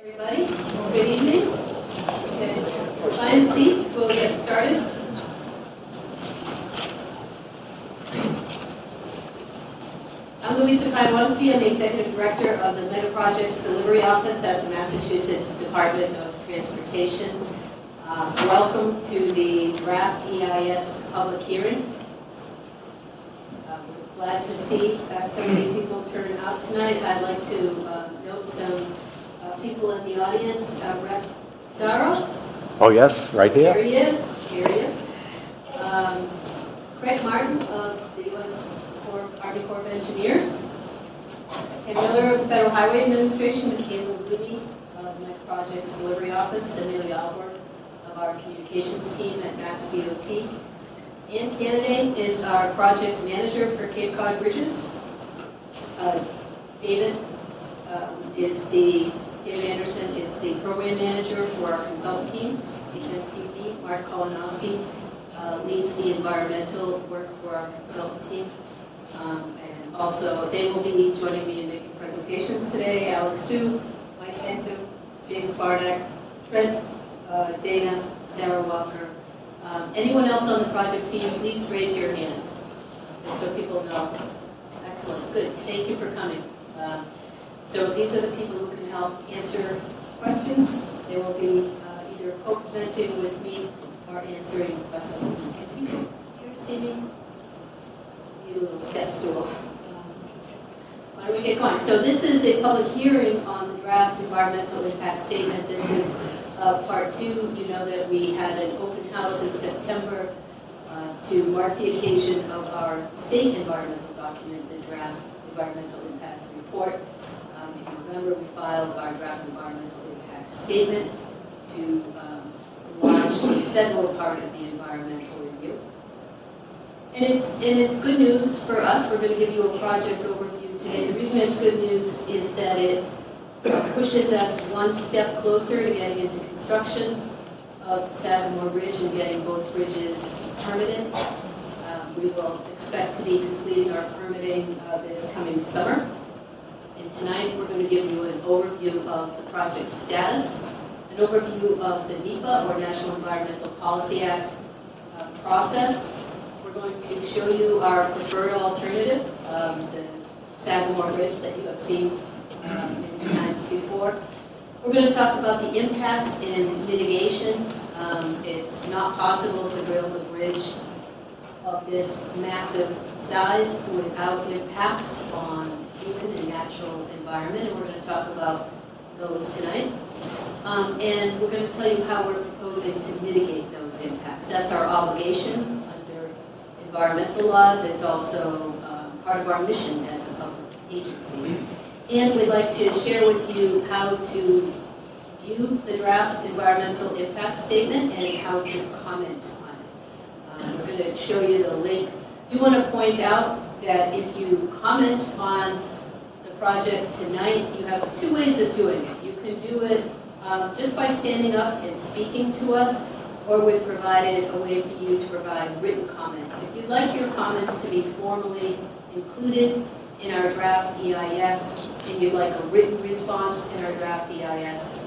Everybody, good evening. Okay. Find seats, we'll get started. I'm Louisa Paiwanski. I'm the Executive Director of the Mega Projects Delivery Office at the Massachusetts Department of Transportation. Welcome to the draft EIS public hearing. We're glad to see so many people turn out tonight. I'd like to note some people in the audience. Rep. Zaros. Oh yes, right here. Here he is. Here he is. Craig Martin of the U.S. Army Corps of Engineers. Ken Miller of the Federal Highway Administration. Michaela Looney of the Mega Projects Delivery Office. Amelia Albert of our communications team at MassDOT. Ann Kennedy is our project manager for Cape Cod Bridges. David Anderson is the program manager for our consultant team, HMTV. Mark Kolanowski leads the environmental work for our consultant team. And also, they will be joining me in making presentations today. Alex Sue, Mike Hentum, James Barnack, Trent, Dana, Sarah Walker. Anyone else on the project team, please raise your hand so people know. Excellent, good. Thank you for coming. So these are the people who can help answer questions. They will be either co-presenting with me or answering questions. Can people here see me? Need a little step stool. Why don't we get going? So this is a public hearing on the draft environmental impact statement. This is part two. You know that we had an open house in September to mark the occasion of our state environmental document, the draft environmental impact report. In November, we filed our draft environmental impact statement to launch the federal part of the environmental review. And it's good news for us. We're going to give you a project overview today. The reason it's good news is that it pushes us one step closer to getting into construction of the Sagamore Bridge and getting both bridges permitted. We will expect to be completing our permitting this coming summer. And tonight we're going to give you an overview of the project status, an overview of the NEPA, or National Environmental Policy Act process. We're going to show you our preferred alternative, the Sagamore Bridge that you have seen many times before. We're going to talk about the impacts and mitigation. It's not possible to build a bridge of this massive size without impacts on human and natural environment, and we're going to talk about those tonight. And we're going to tell you how we're proposing to mitigate those impacts. That's our obligation under environmental laws. It's also part of our mission as a public agency. And we'd like to share with you how to view the draft environmental impact statement and how to comment on it. We're going to show you the link. I do want to point out that if you comment on the project tonight, you have two ways of doing it. You can do it just by standing up and speaking to us, or we've provided a way for you to provide written comments. If you'd like your comments to be formally included in our draft EIS, and you'd like a written response in our draft EIS,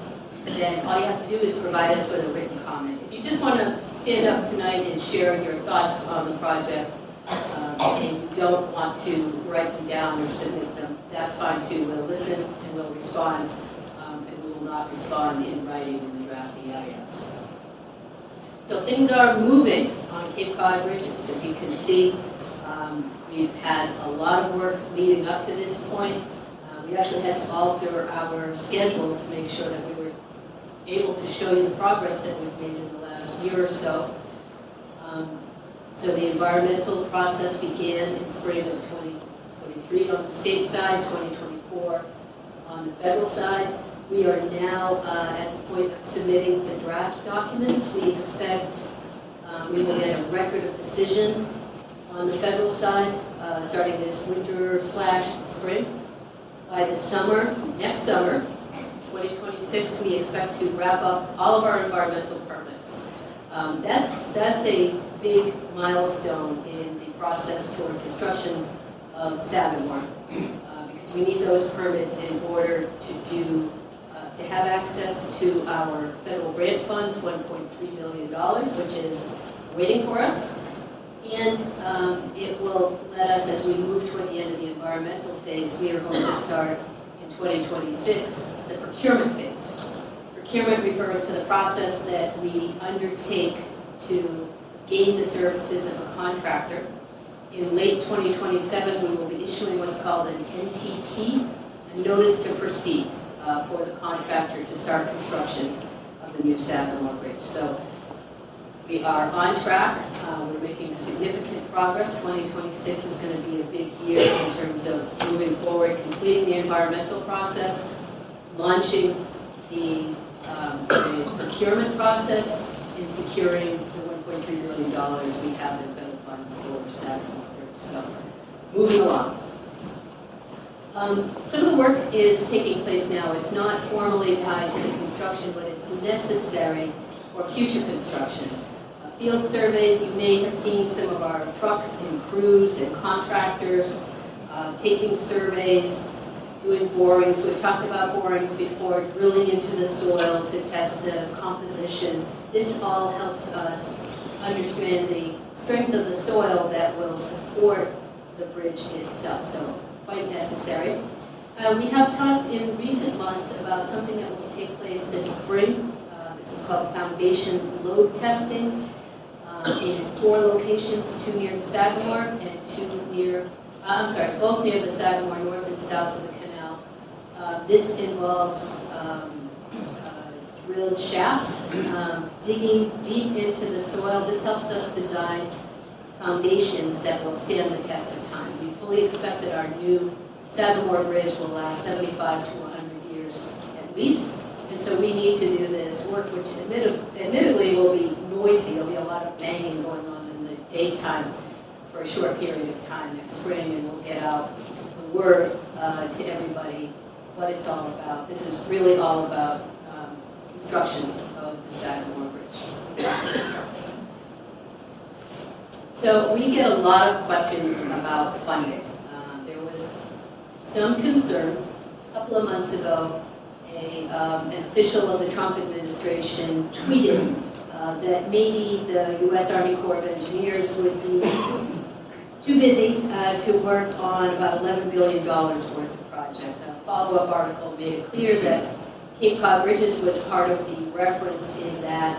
then all you have to do is provide us with a written comment. If you just want to stand up tonight and share your thoughts on the project, and you don't want to write them down or submit them, that's fine too. We'll listen and we'll respond, and we will not respond in writing in the draft EIS. So things are moving on Cape Cod bridges. As you can see, we've had a lot of work leading up to this point. We actually had to alter our schedule to make sure that we were able to show you the progress that we've made in the last year or so. So the environmental process began in spring of 2023 on the state side, 2024 on the federal side. We are now at the point of submitting the draft documents. We expect we will get a record of decision on the federal side starting this winter/spring. By the summer, next summer, 2026, we expect to wrap up all of our environmental permits. That's a big milestone in the process toward construction of Sagamore, because we need those permits in order to to have access to our federal grant funds, $1.3 million, which is waiting for us. And it will let us, as we move toward the end of the environmental phase, we are going to start in 2026, the procurement phase. Procurement refers to the process that we undertake to gain the services of a contractor. In late 2027, we will be issuing what's called an NTP, a notice to proceed, for the contractor to start construction of the new Sagamore Bridge. So we are on track. We're making significant progress. 2026 is going to be a big year in terms of moving forward, completing the environmental process, launching the procurement process, and securing the $1.3 billion we have in federal funds for Sagamore Bridge. So moving along. Some of the work is taking place now. It's not formally tied to the construction, but it's necessary for future construction. Field surveys, you may have seen some of our trucks and crews and contractors taking surveys, doing borings. We've talked about borings before, drilling into the soil to test the composition. This all helps us understand the strength of the soil that will support the bridge itself. So quite necessary. We have talked in recent months about something that will take place this spring. This is called foundation load testing in 4 locations, 2 near the Sagamore and 2 near, both near the Sagamore, north and south of the canal. This involves drilled shafts, digging deep into the soil. This helps us design foundations that will stand the test of time. We fully expect that our new Sagamore Bridge will last 75 to 100 years at least. And so we need to do this work, which admittedly will be noisy. There'll be a lot of banging going on in the daytime for a short period of time next spring, and we'll get out the word to everybody what it's all about. This is really all about construction of the Sagamore Bridge. So we get a lot of questions about funding. There was some concern a couple of months ago. An official of the Trump administration tweeted that maybe the U.S. Army Corps of Engineers would be too busy to work on about $11 billion worth of project. A follow-up article made it clear that Cape Cod Bridges was part of the reference in that.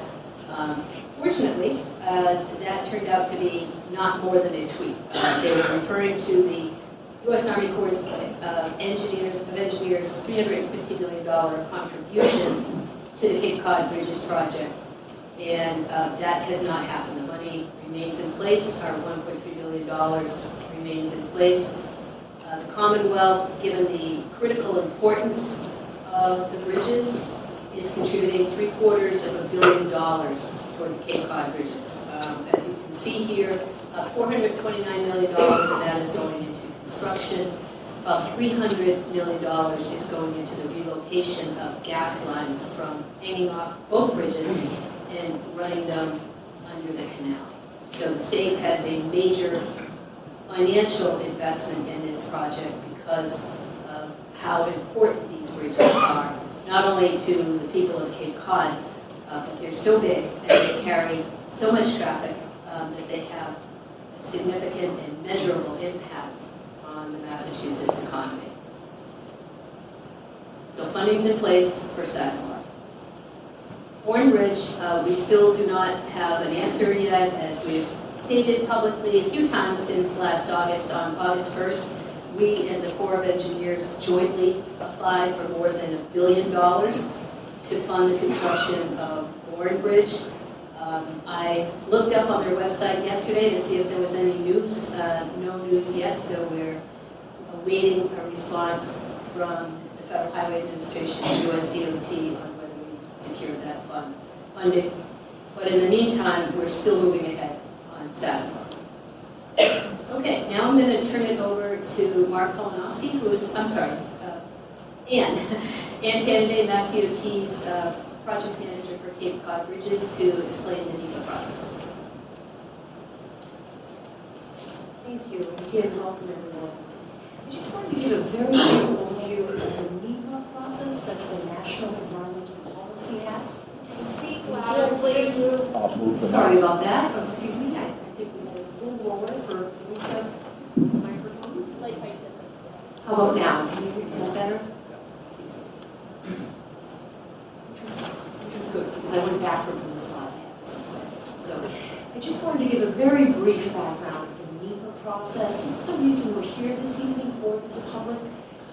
Fortunately, that turned out to be not more than a tweet. They were referring to the U.S. Army Corps of Engineers $350 million contribution to the Cape Cod Bridges project, and that has not happened. The money remains in place. Our $1.3 billion remains in place. The Commonwealth, given the critical importance of the bridges, is contributing $750 million toward the Cape Cod Bridges. As you can see here, $429 million of that is going into construction. About $300 million is going into the relocation of gas lines from hanging off both bridges and running them under the canal. So the state has a major financial investment in this project because of how important these bridges are, not only to the people of Cape Cod, but they're so big and they carry so much traffic that they have a significant and measurable impact on the Massachusetts economy. So funding's in place for Sagamore. Bourne Bridge, we still do not have an answer yet, as we've stated publicly a few times since last August. On August 1st, we and the Corps of Engineers jointly applied for more than $1 billion to fund the construction of Bourne Bridge. I looked up on their website yesterday to see if there was any news. No news yet, so we're awaiting a response from the Federal Highway Administration, USDOT, on whether we secured that funding. But in the meantime, we're still moving ahead on Sagamore. Okay, now I'm going to turn it over to Mark Kolonowski, who's, Ann Kennedy, MassDOT's project manager for Cape Cod Bridges, to explain the NEPA process. Thank you, and again, welcome everyone. I just wanted to give a very brief overview of the NEPA process. That's the National move the. Sorry about that. Excuse me. I think we had a little lower for Lisa microphone. Slight height difference there. How about now? Can you hear? Is that better? Excuse me. Which was good because I went backwards in the slide. I had this upside. So I just wanted to give a very brief background of the NEPA process. This is the reason we're here this evening for this public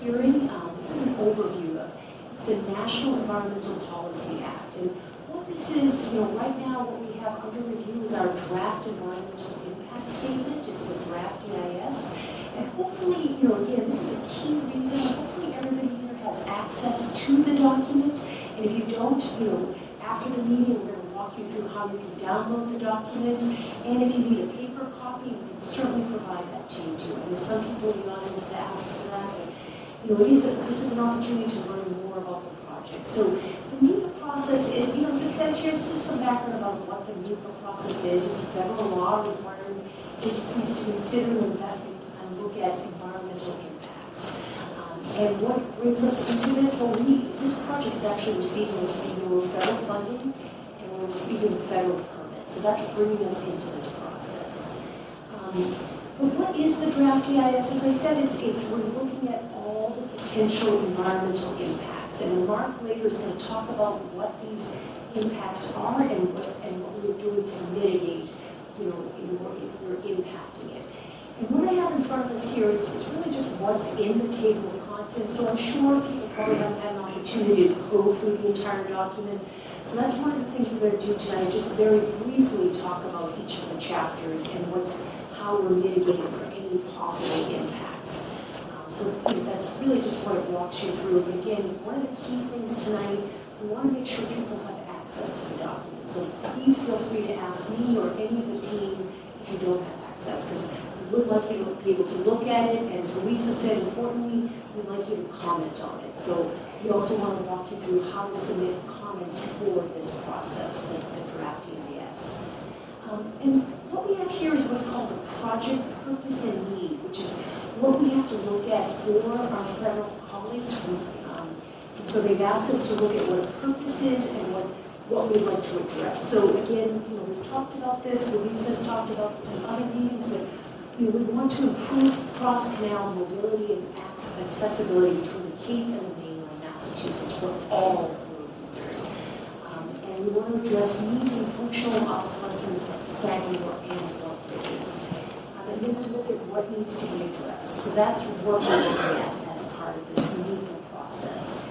hearing. This is an overview of it's the National Environmental Policy Act. And what this is, right now what we have under review is our draft environmental impact statement. It's the draft DEIS. And hopefully, again, this is a key reason. Hopefully everybody here has access to the document. And if you don't, after the meeting, we're going to walk you through how you can download the document. And if you need a paper copy, we can certainly provide that to you too. I know some people in the audience have asked for that, but this is an opportunity to learn more about the project. So the NEPA process is, as it says here, this is some background about what the NEPA process is. It's a federal law requiring agencies to consider and look at environmental impacts. And what brings us into this? Well, this project is actually receiving, as we know, federal funding, and we're receiving federal permits. So that's bringing us into this process. But what is the draft DEIS? As I said, we're looking at all the potential environmental impacts. And Mark later is going to talk about what these impacts are and what we're doing to mitigate, if we're impacting it. And what I have in front of us here, it's really just what's in the table of contents. So I'm sure people probably haven't had an opportunity to go through the entire document. So that's one of the things we're going to do tonight, is just very briefly talk about each of the chapters and how we're mitigating for any possible impacts. So that's really just what it walks you through. And again, one of the key things tonight, we want to make sure people have access to the document. So please feel free to ask me or any of the team if you don't have access, because we would like you to be able to look at it. And so Lisa said, importantly, we'd like you to comment on it. So we also want to walk you through how to submit comments for this process, the draft DEIS. And what we have here is what's called the project purpose and need, which is what we have to look at for our federal colleagues. And so they've asked us to look at what a purpose is and what we'd like to address. So again, we've talked about this, Lisa's talked about this in other meetings, but we want to improve cross-canal mobility and accessibility between the Cape and the mainland Massachusetts for all road users. And we want to address needs and functional obsolescence of sagging and warp bridges. And then we look at what needs to be addressed. So that's what we're looking at as a part of this NEPA process.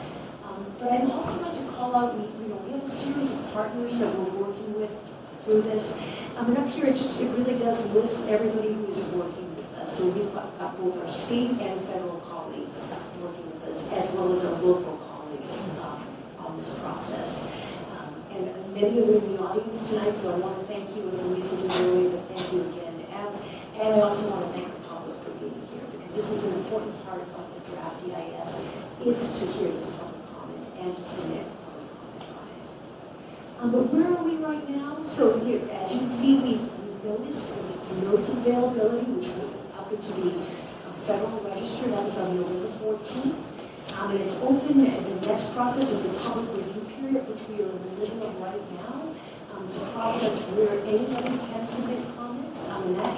But I'd also like to call out, we have a series of partners that we're working with through this. And up here, it really does list everybody who is working with us. So we've got both our state and federal colleagues working with us, as well as our local colleagues on this process. And many of you in the audience tonight, so I want to thank you, as Lisa did earlier, but thank you again. And I also want to thank the public for being here, because this is an important part of the draft DEIS, is to hear this public comment and to submit public comment on it. But where are we right now? So here, as you can see, we've noticed, it's a notice of availability, which will up into the Federal Register. That was on November 14th. And it's open, and the next process is the public review period, which we are in the middle of right now. It's a process where anybody can submit comments, and that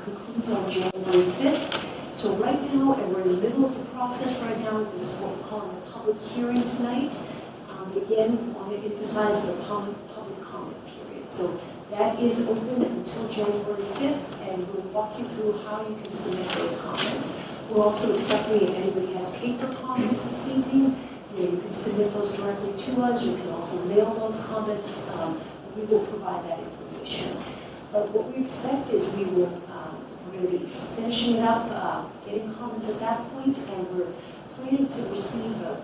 concludes on January 5th. So right now, and we're in the middle of the process right now, this is what we're calling a public hearing tonight. Again, we want to emphasize the public comment period. So that is open until January 5th, and we'll walk you through how you can submit those comments. We're also accepting if anybody has paper comments this evening. You can submit those directly to us. You can also mail those comments. We will provide that information. But what we expect is we're going to be finishing it up, getting comments at that point, and we're planning to receive a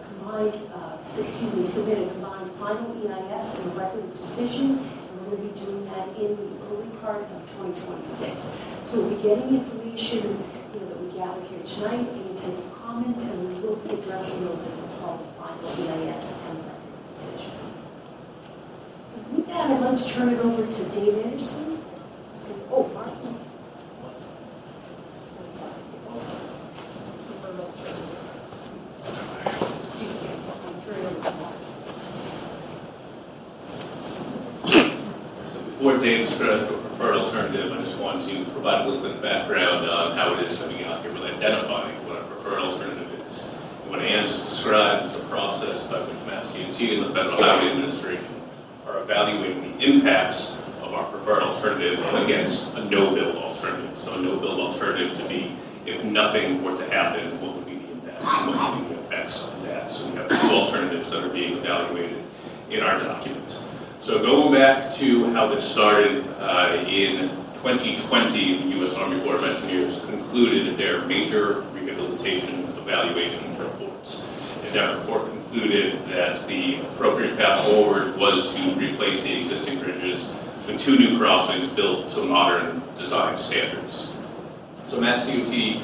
submit a combined final EIS and a record of decision, and we're going to be doing that in the early part of 2026. So we'll be getting information that we gather here tonight, any type of comments, and we will be addressing those in what's called the final EIS and the record of decision. And with that, I'd like to turn it over to Dave Anderson. Mark. Dave described the preferred alternative, I just want to provide a little bit of background on how it is that we get out here with identifying what a preferred alternative is. And what Ann just described is the process by which MassDOT and the Federal Highway Administration are evaluating the impacts of our preferred alternative against a no-build alternative. So a no-build alternative to be, if nothing were to happen, what would be the impacts and what would be the effects of that. So we have two alternatives that are being evaluated in our document. So going back to how this started, in 2020, the U.S. Army Corps of Engineers concluded their major rehabilitation evaluation reports. And that report concluded that the appropriate path forward was to replace the existing bridges with two new crossings built to modern design standards. So MassDOT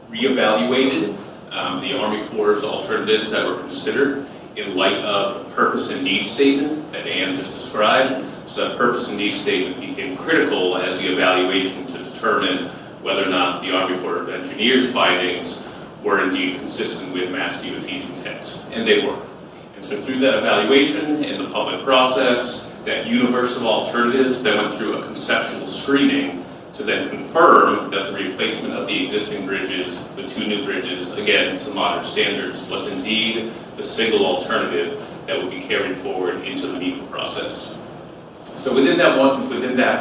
reevaluated the Army Corps' alternatives that were considered in light of the purpose and need statement that Ann just described. So that purpose and need statement became critical as the evaluation to determine whether or not the Army Corps of Engineers' findings were indeed consistent with MassDOT's intent, and they were. And so through that evaluation and the public process, that universe of alternatives then went through a conceptual screening to then confirm that the replacement of the existing bridges with two new bridges, again, to modern standards, was indeed the single alternative that would be carried forward into the NEPA process. So within that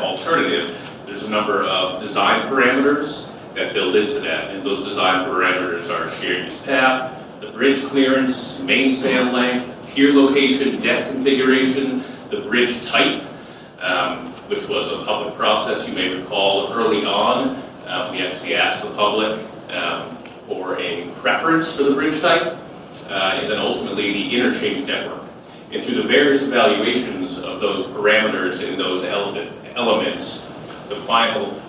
alternative, there's a number of design parameters that build into that, and those design parameters are shared use path, the bridge clearance, main span length, pier location, deck configuration, the bridge type, which was a public process. You may recall early on, we actually asked the public for a preference for the bridge type, and then ultimately the interchange network. And through the various evaluations of those parameters and those elements, the final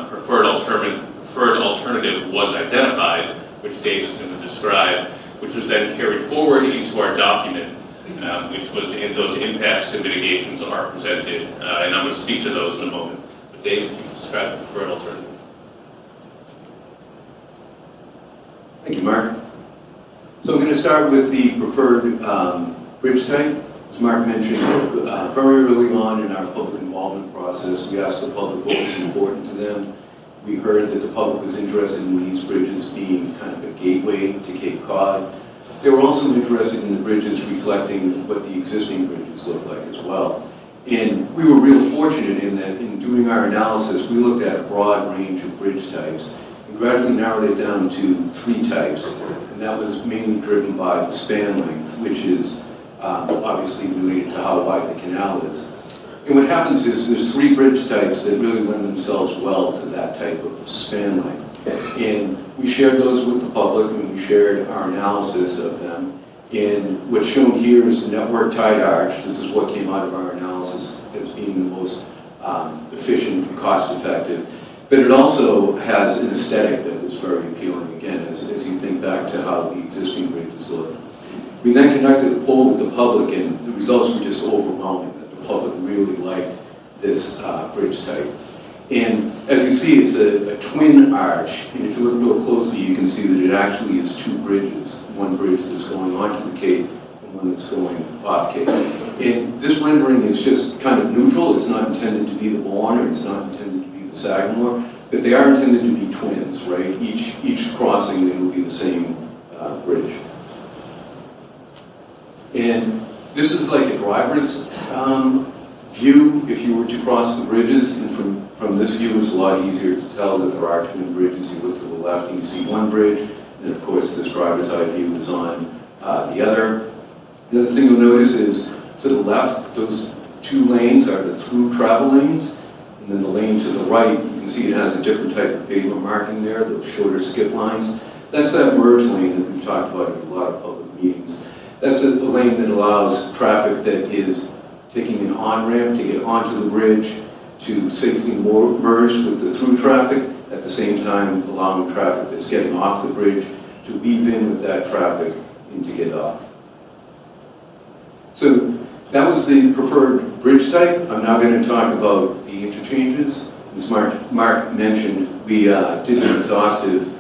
preferred alternative was identified, which Dave is going to describe, which was then carried forward into our document, which was in those impacts and mitigations are presented, and I'm going to speak to those in a moment. But Dave, if you can describe the preferred alternative. Thank you, Mark. So I'm going to start with the preferred bridge type. As Mark mentioned, very early on in our public involvement process, we asked the public what was important to them. We heard that the public was interested in these bridges being kind of a gateway to Cape Cod. They were also interested in the bridges reflecting what the existing bridges look like as well. And we were real fortunate in that in doing our analysis, we looked at a broad range of bridge types and gradually narrowed it down to 3 types. And that was mainly driven by the span length, which is obviously related to how wide the canal is. And what happens is there's 3 bridge types that really lend themselves well to that type of span length. And we shared those with the public, and we shared our analysis of them. And what's shown here is the network tied arch. This is what came out of our analysis as being the most efficient and cost-effective. But it also has an aesthetic that is very appealing, again, as you think back to how the existing bridges look. We then conducted a poll with the public, and the results were just overwhelming, that the public really liked this bridge type. And as you see, it's a twin arch, and if you look real closely, you can see that it actually is 2 bridges. One bridge that's going onto the Cape, and one that's going off Cape. And this rendering is just kind of neutral. It's not intended to be the Bourne, or it's not intended to be the Sagamore, but they are intended to be twins, right? Each crossing, it will be the same bridge. And this is like a driver's view if you were to cross the bridges, and from this view it's a lot easier to tell that there are twin bridges. You look to the left and you see one bridge, and of course this driver's eye view is on the other. The other thing you'll notice is to the left, those 2 lanes are the through travel lanes, and then the lane to the right, you can see it has a different type of pavement marking there, those shorter skip lines. That's that merge lane that we've talked about in a lot of public meetings. That's a lane that allows traffic that is taking an on-ramp to get onto the bridge to safely merge with the through traffic, at the same time allowing traffic that's getting off the bridge to weave in with that traffic and to get off. So that was the preferred bridge type. I'm now going to talk about the interchanges. As Mark mentioned, we did an exhaustive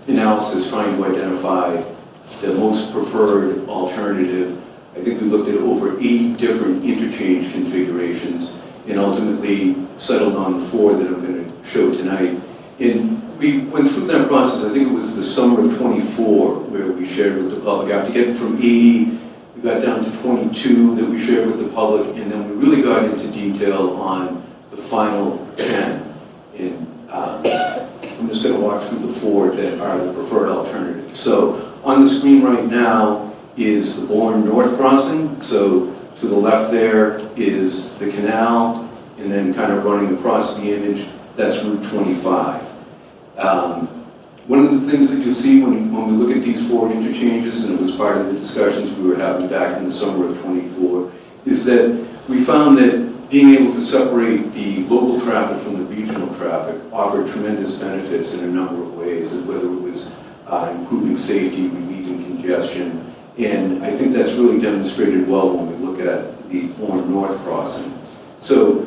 analysis trying to identify the most preferred alternative. I think we looked at over 80 different interchange configurations and ultimately settled on the 4 that I'm going to show tonight. And we went through that process, I think it was the summer of 24, where we shared with the public. After getting from 80, we got down to 22 that we shared with the public, and then we really got into detail on the final 10. And I'm just going to walk through the 4 that are the preferred alternatives. So on the screen right now is the Bourne North Crossing. So to the left there is the canal, and then kind of running across the image, that's Route 25. One of the things that you'll see when we look at these 4 interchanges, and it was part of the discussions we were having back in the summer of 24, is that we found that being able to separate the local traffic from the regional traffic offered tremendous benefits in a number of ways, whether it was improving safety, relieving congestion, and I think that's really demonstrated well when we look at the Bourne North Crossing. So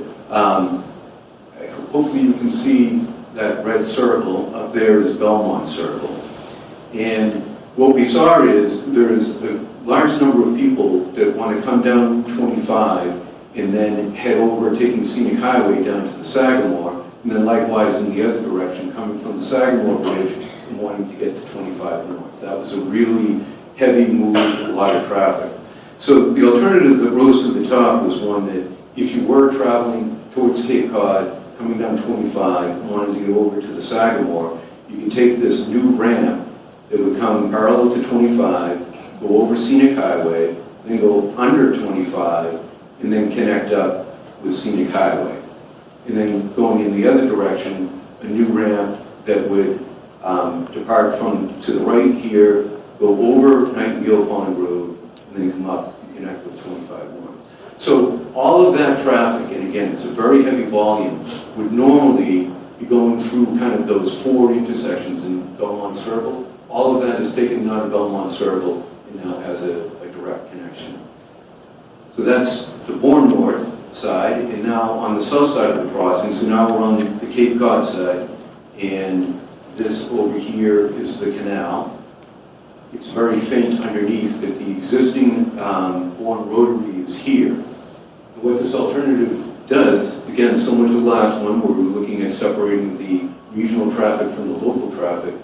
hopefully you can see that red circle. Up there is Belmont Circle. And what we saw is there is a large number of people that want to come down Route 25 and then head over, taking Scenic Highway down to the Sagamore, and then likewise in the other direction, coming from the Sagamore Bridge and wanting to get to 25 North. That was a really heavy move, a lot of traffic. So the alternative that rose to the top was one that if you were traveling towards Cape Cod, coming down 25, wanted to get over to the Sagamore, you can take this new ramp that would come parallel to 25, go over Scenic Highway, then go under 25, and then connect up with Scenic Highway. And then going in the other direction, a new ramp that would depart from to the right here, go over Nightingale Pond Road, and then come up and connect with 25 North. So all of that traffic, and again, it's a very heavy volume, would normally be going through kind of those 4 intersections in Belmont Circle. All of that is taken out of Belmont Circle and now has a direct connection. So that's the Bourne North side, and now on the south side of the crossing, so now we're on the Cape Cod side, and this over here is the canal. It's very faint underneath, but the existing Bourne Rotary is here. And what this alternative does, again, similar to the last one where we were looking at separating the regional traffic from the local traffic,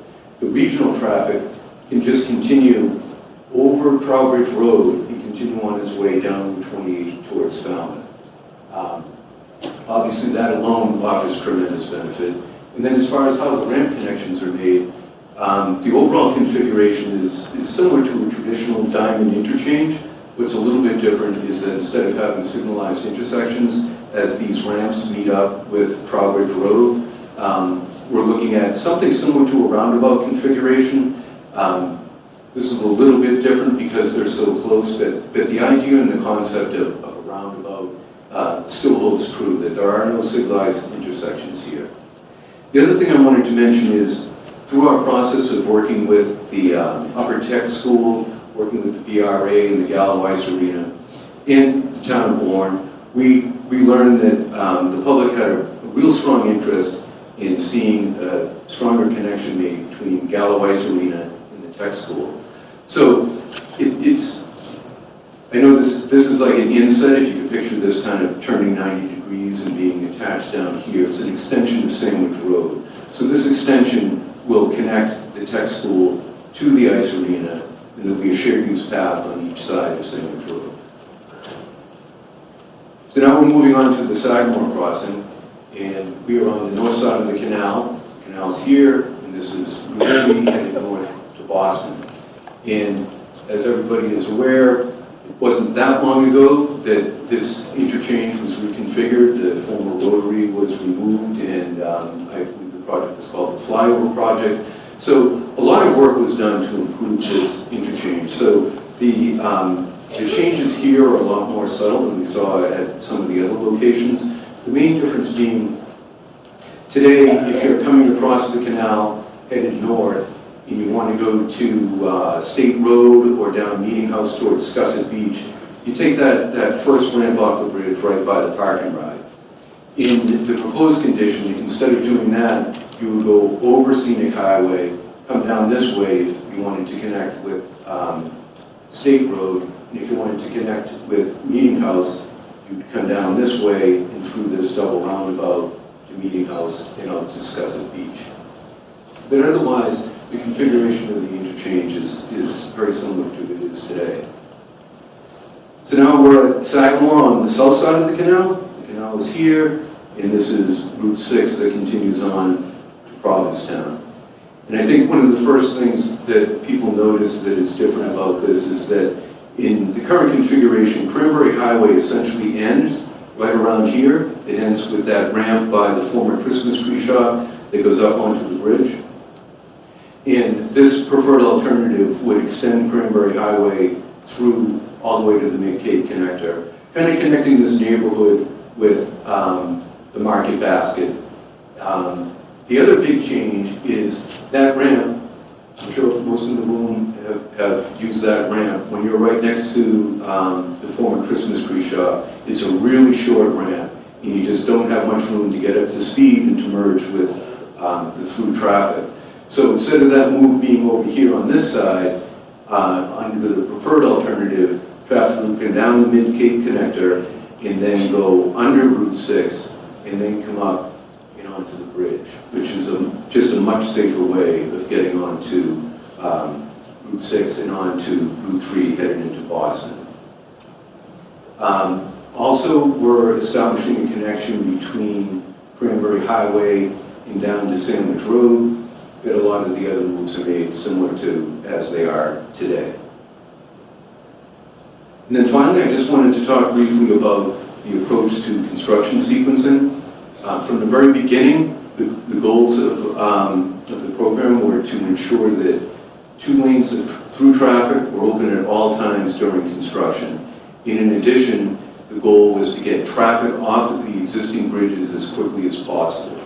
the regional traffic can just continue over Trowbridge Road and continue on its way down Route 28 towards Falmouth. Obviously, that alone offers tremendous benefit. And then as far as how the ramp connections are made, the overall configuration is similar to a traditional diamond interchange. What's a little bit different is that instead of having signalized intersections, as these ramps meet up with Trowbridge Road, we're looking at something similar to a roundabout configuration. This is a little bit different because they're so close, but the idea and the concept of a roundabout still holds true, that there are no signalized intersections here. The other thing I wanted to mention is, through our process of working with the Upper Tech School, working with the BRA and the Gallo Ice Arena in the town of Bourne, we learned that the public had a real strong interest in seeing a stronger connection made between Gallo Ice Arena and the Tech School. So I know this is like an inset, if you could picture this kind of turning 90 degrees and being attached down here. It's an extension of Sandwich Road. So this extension will connect the Tech School to the ice arena, and there'll be a shared use path on each side of Sandwich Road. So now we're moving on to the Sagamore crossing, and we are on the north side of the canal. The canal's here, and this is really headed north to Boston. And as everybody is aware, it wasn't that long ago that this interchange was reconfigured. The former rotary was removed, and I believe the project was called the Flyover Project. So a lot of work was done to improve this interchange. So the changes here are a lot more subtle than we saw at some of the other locations. The main difference being, today, if you're coming across the canal headed north, and you want to go to State Road or down Meeting House towards Scusset Beach, you take that first ramp off the bridge right by the parking ride. In the proposed condition, instead of doing that, you would go over Scenic Highway, come down this way if you wanted to connect with State Road, And if you wanted to connect with Meeting House, you'd come down this way and through this double roundabout to Meeting House, and I'll discuss at Beach. But otherwise, the configuration of the interchange is very similar to what it is today. So now we're at Sagamore on the south side of the canal. The canal is here, and this is Route 6 that continues on to Provincetown. And I think one of the first things that people notice that is different about this is that in the current configuration, Cranberry Highway essentially ends right around here. It ends with that ramp by the former Christmas tree shop that goes up onto the bridge. And this preferred alternative would extend Cranberry Highway through all the way to the Mid-Cape connector, kind of connecting this neighborhood with the Market Basket. The other big change is that ramp. I'm sure most in the room have used that ramp. When you're right next to the former Christmas tree shop, it's a really short ramp, and you just don't have much room to get up to speed and to merge with the through traffic. So instead of that move being over here on this side, under the preferred alternative, traffic would come down the Mid-Cape connector and then go under Route 6 and then come up and onto the bridge, which is just a much safer way of getting onto Route 6 and onto Route 3 heading into Boston. Also, we're establishing a connection between Cranberry Highway and down to Sandwich Road. That a lot of the other moves are made similar to as they are today. And then finally, I just wanted to talk briefly about the approach to construction sequencing. From the very beginning, the goals of the program were to ensure that 2 lanes of through traffic were open at all times during construction. And in addition, the goal was to get traffic off of the existing bridges as quickly as possible.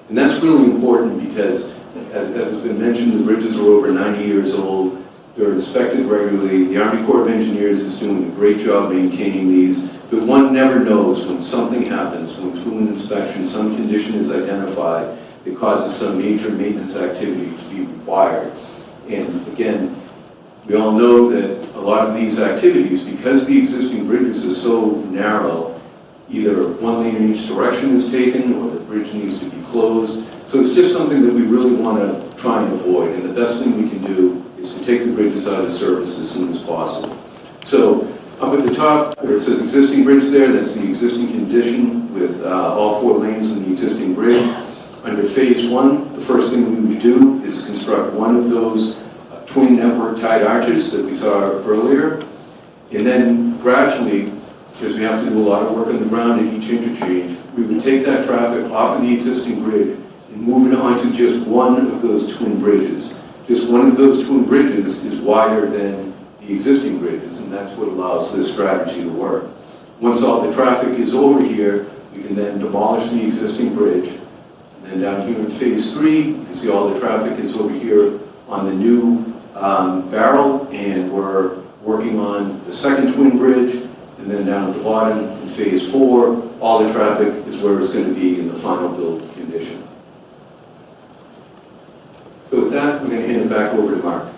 And that's really important because, as has been mentioned, the bridges are over 90 years old. They're inspected regularly. The Army Corps of Engineers is doing a great job maintaining these, but one never knows when something happens, when through an inspection some condition is identified that causes some major maintenance activity to be required. And again, we all know that a lot of these activities, because the existing bridges are so narrow, either one lane in each direction is taken or the bridge needs to be closed. So it's just something that we really want to try and avoid. And the best thing we can do is to take the bridges out of service as soon as possible. So up at the top, where it says existing bridge there, that's the existing condition with all 4 lanes in the existing bridge. Under phase 1, the first thing we would do is construct one of those twin network tied arches that we saw earlier. And then gradually, because we have to do a lot of work on the ground at each interchange, we would take that traffic off of the existing bridge and move it onto just one of those twin bridges. Just one of those twin bridges is wider than the existing bridges, and that's what allows this strategy to work. Once all the traffic is over here, we can then demolish the existing bridge. And then down here in phase 3, you can see all the traffic is over here on the new barrel, and we're working on the second twin bridge. And then down at the bottom in phase 4, all the traffic is where it's going to be in the final build condition. So with that, we're going to hand it back over to Mark.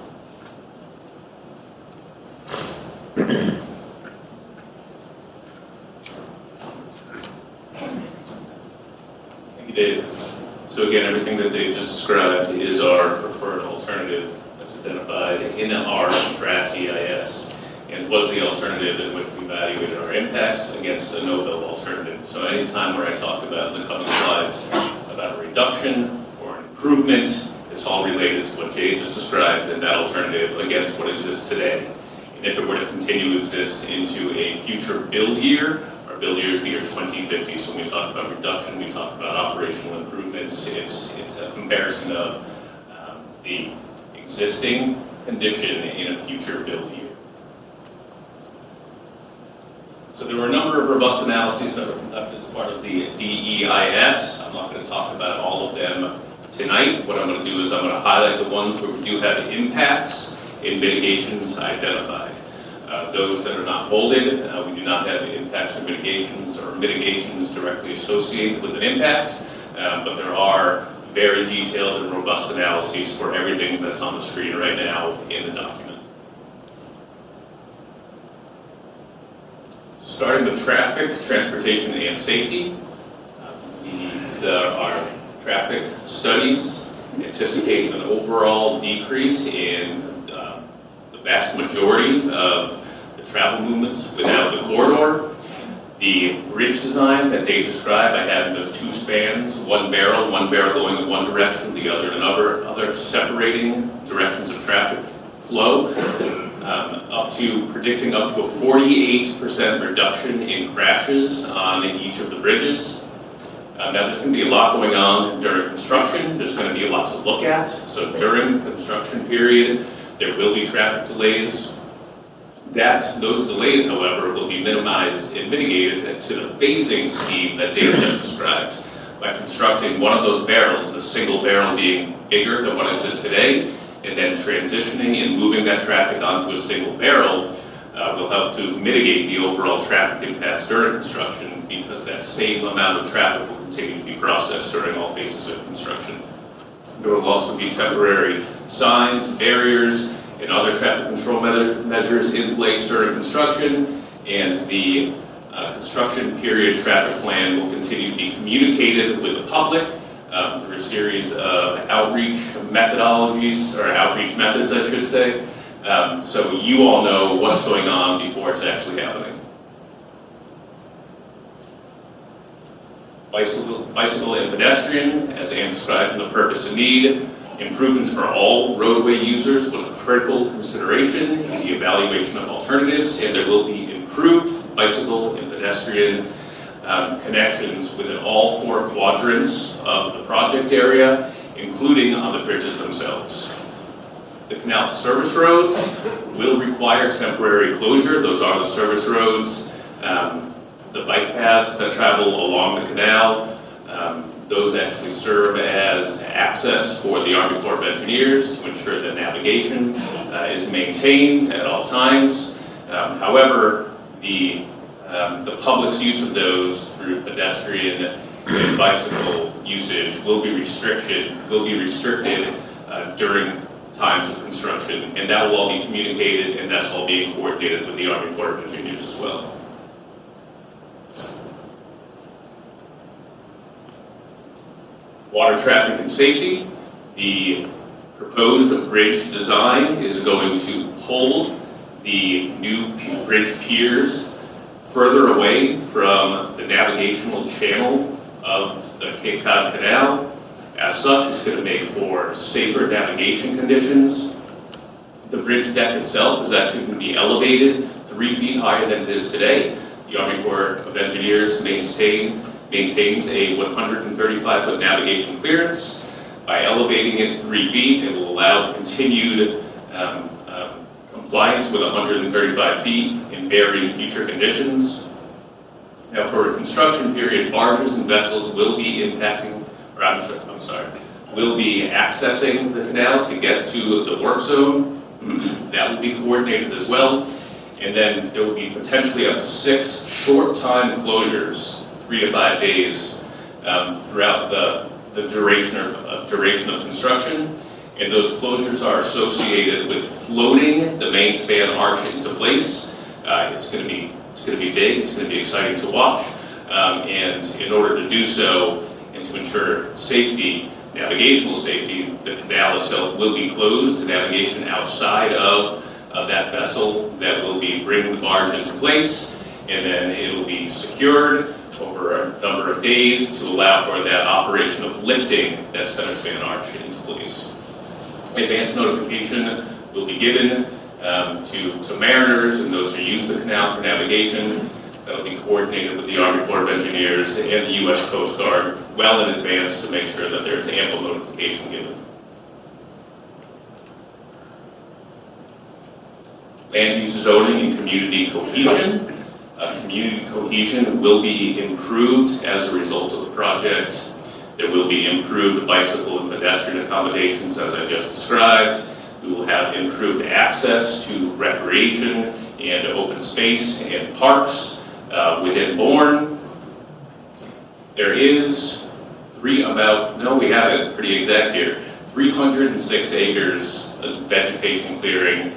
Thank you, Dave. So again, everything that Dave just described is our preferred alternative that's identified in our draft DEIS, and was the alternative in which we evaluated our impacts against a no-build alternative. So anytime where I talk about in the coming slides about a reduction or an improvement, it's all related to what Jay just described and that alternative against what exists today. And if it were to continue to exist into a future build year, our build year is the year 2050. So when we talk about reduction, we talk about operational improvements. It's a comparison of the existing condition in a future build year. So there were a number of robust analyses that were conducted as part of the DEIS. I'm not going to talk about all of them tonight. What I'm going to do is I'm going to highlight the ones where we do have impacts and mitigations identified. Those that are not bolded, we do not have impacts or mitigations directly associated with an impact, but there are very detailed and robust analyses for everything that's on the screen right now in the document. Starting with traffic, transportation, and safety, our traffic studies anticipate an overall decrease in the vast majority of the travel movements without the corridor. The bridge design that Dave described, I had those two spans, one barrel going in one direction, the other in other separating directions of traffic flow, predicting up to a 48% reduction in crashes on each of the bridges. Now there's going to be a lot going on during construction. There's going to be a lot to look at. So during the construction period, there will be traffic delays. Those delays, however, will be minimized and mitigated to the phasing scheme that Dave just described by constructing one of those barrels, the single barrel being bigger than what it is today, and then transitioning and moving that traffic onto a single barrel will help to mitigate the overall traffic impacts during construction, because that same amount of traffic will continue to be processed during all phases of construction. There will also be temporary signs, barriers, and other traffic control measures in place during construction, and the construction period traffic plan will continue to be communicated with the public through a series of outreach methodologies, or outreach methods, I should say, so you all know what's going on before it's actually happening. Bicycle and pedestrian, as Anne described in the purpose and need, improvements for all roadway users was a critical consideration in the evaluation of alternatives, and there will be improved bicycle and pedestrian connections within all 4 quadrants of the project area, including on the bridges themselves. The canal service roads will require temporary closure. Those are the service roads, the bike paths that travel along the canal. Those actually serve as access for the Army Corps of Engineers to ensure that navigation is maintained at all times. However, the public's use of those through pedestrian and bicycle usage will be restricted during times of construction, and that will all be communicated, and that's all being coordinated with the Army Corps of Engineers as well. Water traffic and safety. The proposed bridge design is going to pull the new bridge piers further away from the navigational channel of the Cape Cod Canal. As such, it's going to make for safer navigation conditions. The bridge deck itself is actually going to be elevated 3 feet higher than it is today. The Army Corps of Engineers maintains a 135-foot navigation clearance. By elevating it 3 feet, it will allow continued compliance with 135 feet in varying future conditions. Now, for a construction period, barges and vessels will be will be accessing the canal to get to the work zone. That will be coordinated as well. And then there will be potentially up to 6 short-time closures, 3 to 5 days, throughout the duration of construction. And those closures are associated with floating the main span arch into place. It's going to be big. It's going to be exciting to watch. And in order to do so and to ensure safety, navigational safety, the canal itself will be closed to navigation outside of that vessel that will be bringing the barge into place, and then it will be secured over a number of days to allow for that operation of lifting that center span arch into place. Advance notification will be given to mariners and those who use the canal for navigation. That will be coordinated with the Army Corps of Engineers and the U.S. Coast Guard well in advance to make sure that there's ample notification given. Land use zoning and community cohesion. Community cohesion will be improved as a result of the project. There will be improved bicycle and pedestrian accommodations, as I just described. We will have improved access to recreation and open space and parks within Bourne. There is we have it pretty exact here, 306 acres of vegetation clearing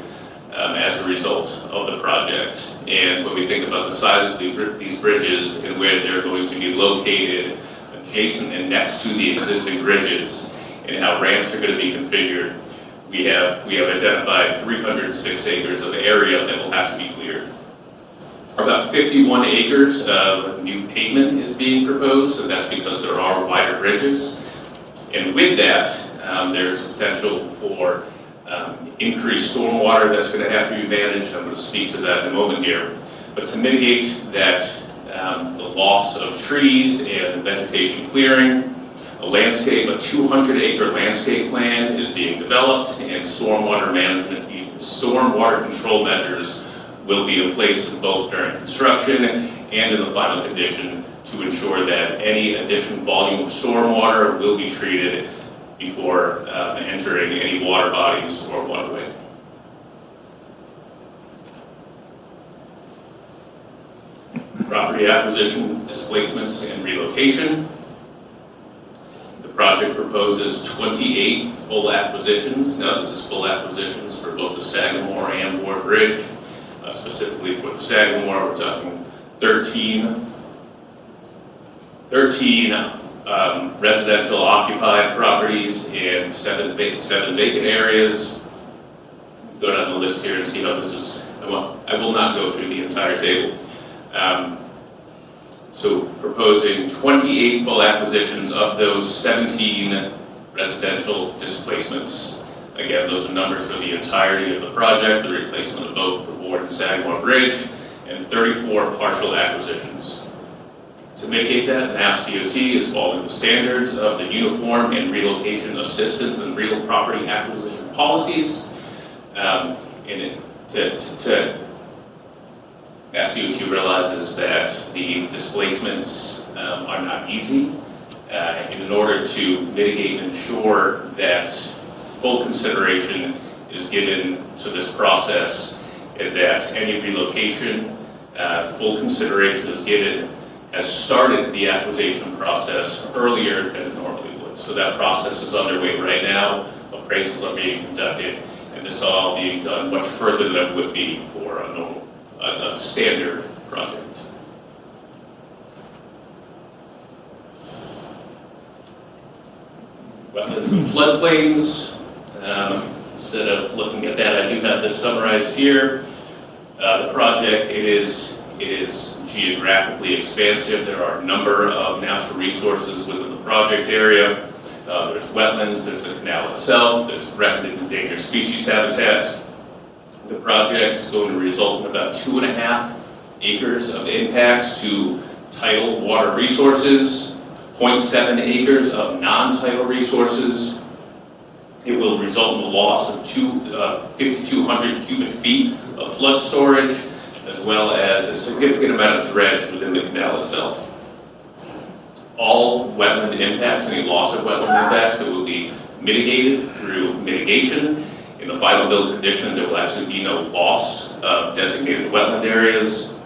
as a result of the project. And when we think about the size of these bridges and where they're going to be located adjacent and next to the existing bridges and how ramps are going to be configured, we have identified 306 acres of area that will have to be cleared. About 51 acres of new pavement is being proposed, and that's because there are wider bridges. And with that, there's potential for increased stormwater that's going to have to be managed. I'm going to speak to that in a moment here. But to mitigate that, the loss of trees and vegetation clearing, a 200-acre landscape plan is being developed, and stormwater control measures will be in place both during construction and in the final condition to ensure that any additional volume of stormwater will be treated before entering any water bodies or waterway. Property acquisition, displacements, and relocation. The project proposes 28 full acquisitions. Now, this is full acquisitions for both the Sagamore and Ward Bridge. Specifically for the Sagamore, we're talking 13 residential occupied properties and seven vacant areas. Go down the list here and see how this is. I will not go through the entire table. So proposing 28 full acquisitions of those 17 residential displacements. Again, those are numbers for the entirety of the project, the replacement of both the Ward and Sagamore Bridge, and 34 partial acquisitions. To mitigate that, MassDOT is following the standards of the Uniform and Relocation Assistance and Real Property Acquisition Policies. MassDOT realizes that the displacements are not easy. And in order to mitigate and ensure that full consideration is given to this process, and that any relocation, full consideration is given, has started the acquisition process earlier than it normally would. So that process is underway right now. Appraisals are being conducted, and this is all being done much further than it would be for a standard project. Wetlands and floodplains. Instead of looking at that, I do have this summarized here. The project, it is geographically expansive. There are a number of natural resources within the project area. There's wetlands, there's the canal itself, there's threatened and endangered species habitats. The project is going to result in about 2.5 acres of impacts to tidal water resources, 0.7 acres of non-tidal resources. It will result in the loss of 5,200 cubic feet of flood storage, as well as a significant amount of dredge within the canal itself. All wetland impacts, any loss of wetland impacts, it will be mitigated through mitigation. In the final build condition, there will actually be no loss of designated wetland areas.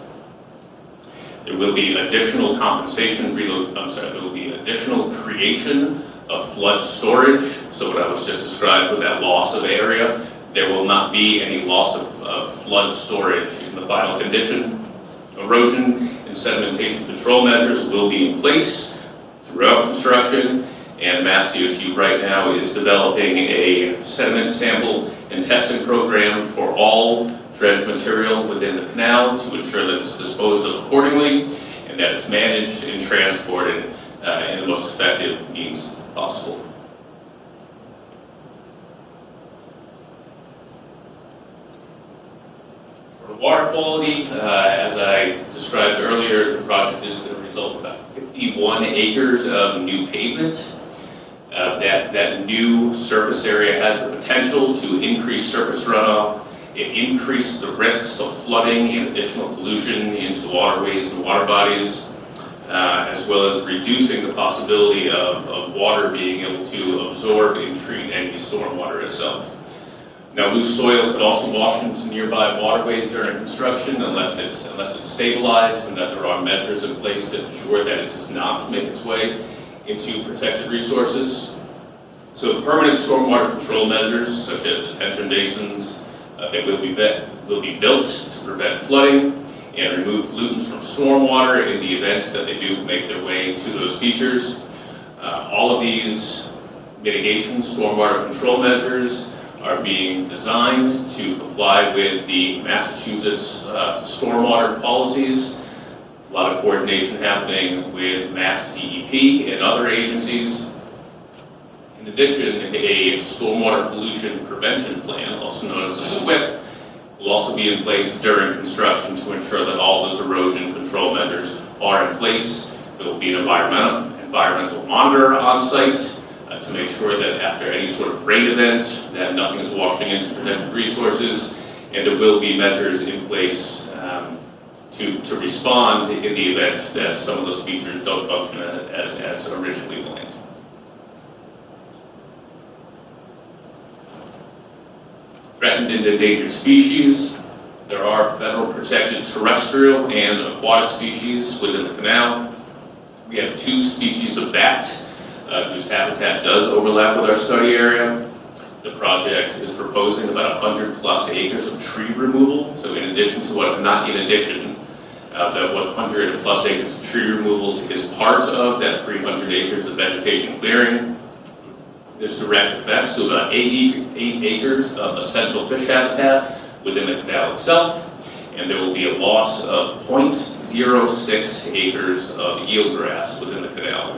There will be additional compensation, there will be additional creation of flood storage. So what I was just described with that loss of area, there will not be any loss of flood storage in the final condition. Erosion and sedimentation control measures will be in place throughout construction, and MassDOT right now is developing a sediment sample and testing program for all dredge material within the canal to ensure that it's disposed of accordingly and that it's managed and transported in the most effective means possible. For water quality, as I described earlier, the project is going to result in about 51 acres of new pavement. That new surface area has the potential to increase surface runoff. It increases the risks of flooding and additional pollution into waterways and water bodies, as well as reducing the possibility of water being able to absorb and treat any stormwater itself. Now, loose soil could also wash into nearby waterways during construction unless it's stabilized and that there are measures in place to ensure that it does not make its way into protected resources. So permanent stormwater control measures such as detention basins, They will be built to prevent flooding and remove pollutants from stormwater in the event that they do make their way to those features. All of these mitigation stormwater control measures are being designed to comply with the Massachusetts stormwater policies. A lot of coordination happening with MassDEP and other agencies. In addition, a stormwater pollution prevention plan, also known as a SWIP, will also be in place during construction to ensure that all those erosion control measures are in place. There will be an environmental monitor on site to make sure that after any sort of rain event that nothing is washing into protected resources, and there will be measures in place to respond in the event that some of those features don't function as originally planned. Threatened and endangered species. There are federal protected terrestrial and aquatic species within the canal. We have 2 species of bat whose habitat does overlap with our study area. The project is proposing about 100+ acres of tree removal. So in addition to what, not in addition, that 100+ acres of tree removals is part of that 300 acres of vegetation clearing. There's direct effects to about 8 acres of essential fish habitat within the canal itself, and there will be a loss of 0.06 acres of eelgrass within the canal.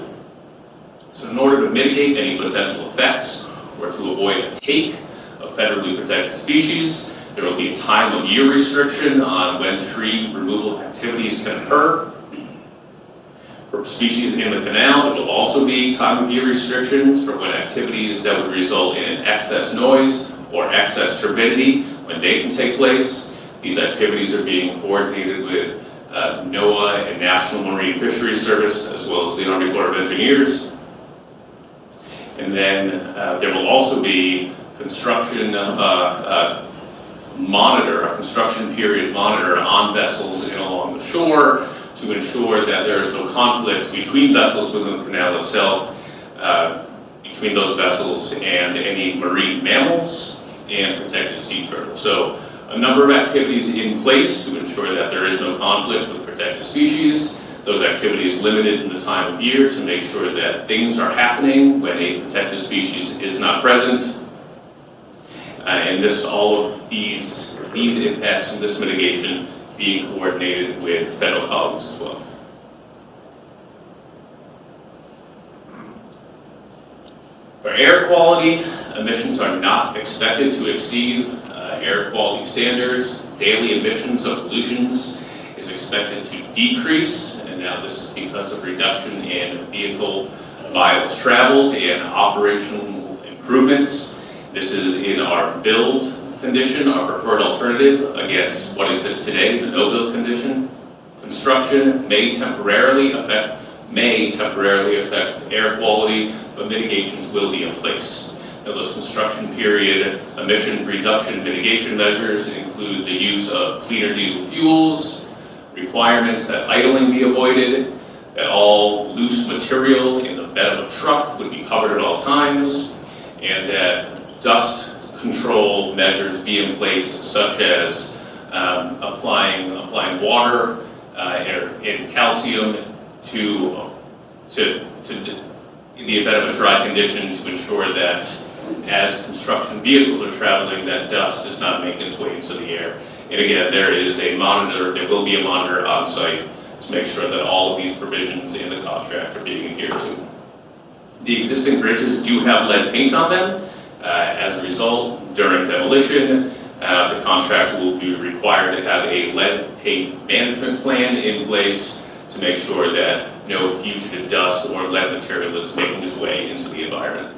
So in order to mitigate any potential effects or to avoid a take of federally protected species, there will be a time of year restriction on when tree removal activities can occur. For species in the canal, there will also be time of year restrictions for when activities that would result in excess noise or excess turbidity, when they can take place. These activities are being coordinated with NOAA and National Marine Fisheries Service, as well as the Army Corps of Engineers. And then there will also be construction monitor, a construction period monitor on vessels and along the shore, to ensure that there is no conflict between vessels within the canal itself, between those vessels and any marine mammals and protected sea turtles. So a number of activities in place to ensure that there is no conflict with protected species. Those activities limited in the time of year to make sure that things are happening when a protected species is not present. And all of these impacts and this mitigation being coordinated with federal colleagues as well. For air quality, emissions are not expected to exceed air quality standards. Daily emissions of pollutions is expected to decrease, and now this is because of reduction in vehicle miles traveled and operational improvements. This is in our build condition, our preferred alternative against what exists today, the no-build condition. Construction may temporarily affect air quality, but mitigations will be in place. Now, those construction period emission reduction mitigation measures include the use of cleaner diesel fuels, requirements that idling be avoided, that all loose material in the bed of a truck would be covered at all times, and that dust control measures be in place, such as applying water and calcium in the event of a dry condition, to ensure that as construction vehicles are traveling, that dust does not make its way into the air. And again, there will be a monitor on site to make sure that all of these provisions in the contract are being adhered to. The existing bridges do have lead paint on them. As a result, during demolition, the contractor will be required to have a lead paint management plan in place to make sure that no fugitive dust or lead material is making its way into the environment.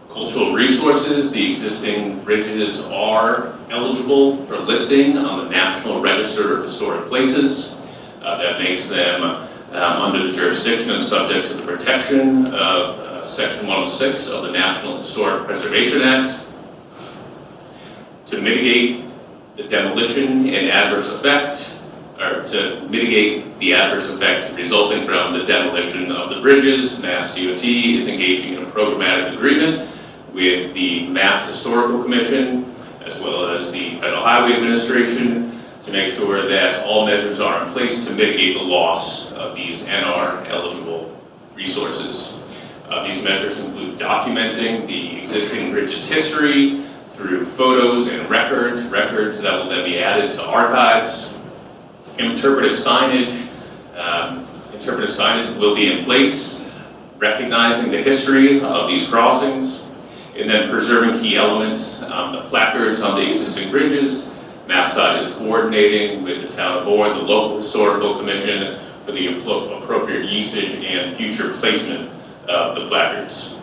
Cultural resources, the existing bridges are eligible for listing on the National Register of Historic Places. That makes them under the jurisdiction and subject to the protection of Section 106 of the National Historic Preservation Act. To mitigate the demolition and adverse effect, or to mitigate the adverse effect resulting from the demolition of the bridges, MassDOT is engaging in a programmatic agreement with the Mass Historical Commission, as well as the Federal Highway Administration, to make sure that all measures are in place to mitigate the loss of these NR-eligible resources. These measures include documenting the existing bridge's history through photos and records that will then be added to archives. Interpretive signage will be in place, recognizing the history of these crossings, and then preserving key elements, the placards on the existing bridges. MassDOT is coordinating with the town board, the local historical commission, for the appropriate usage and future placement of the placards.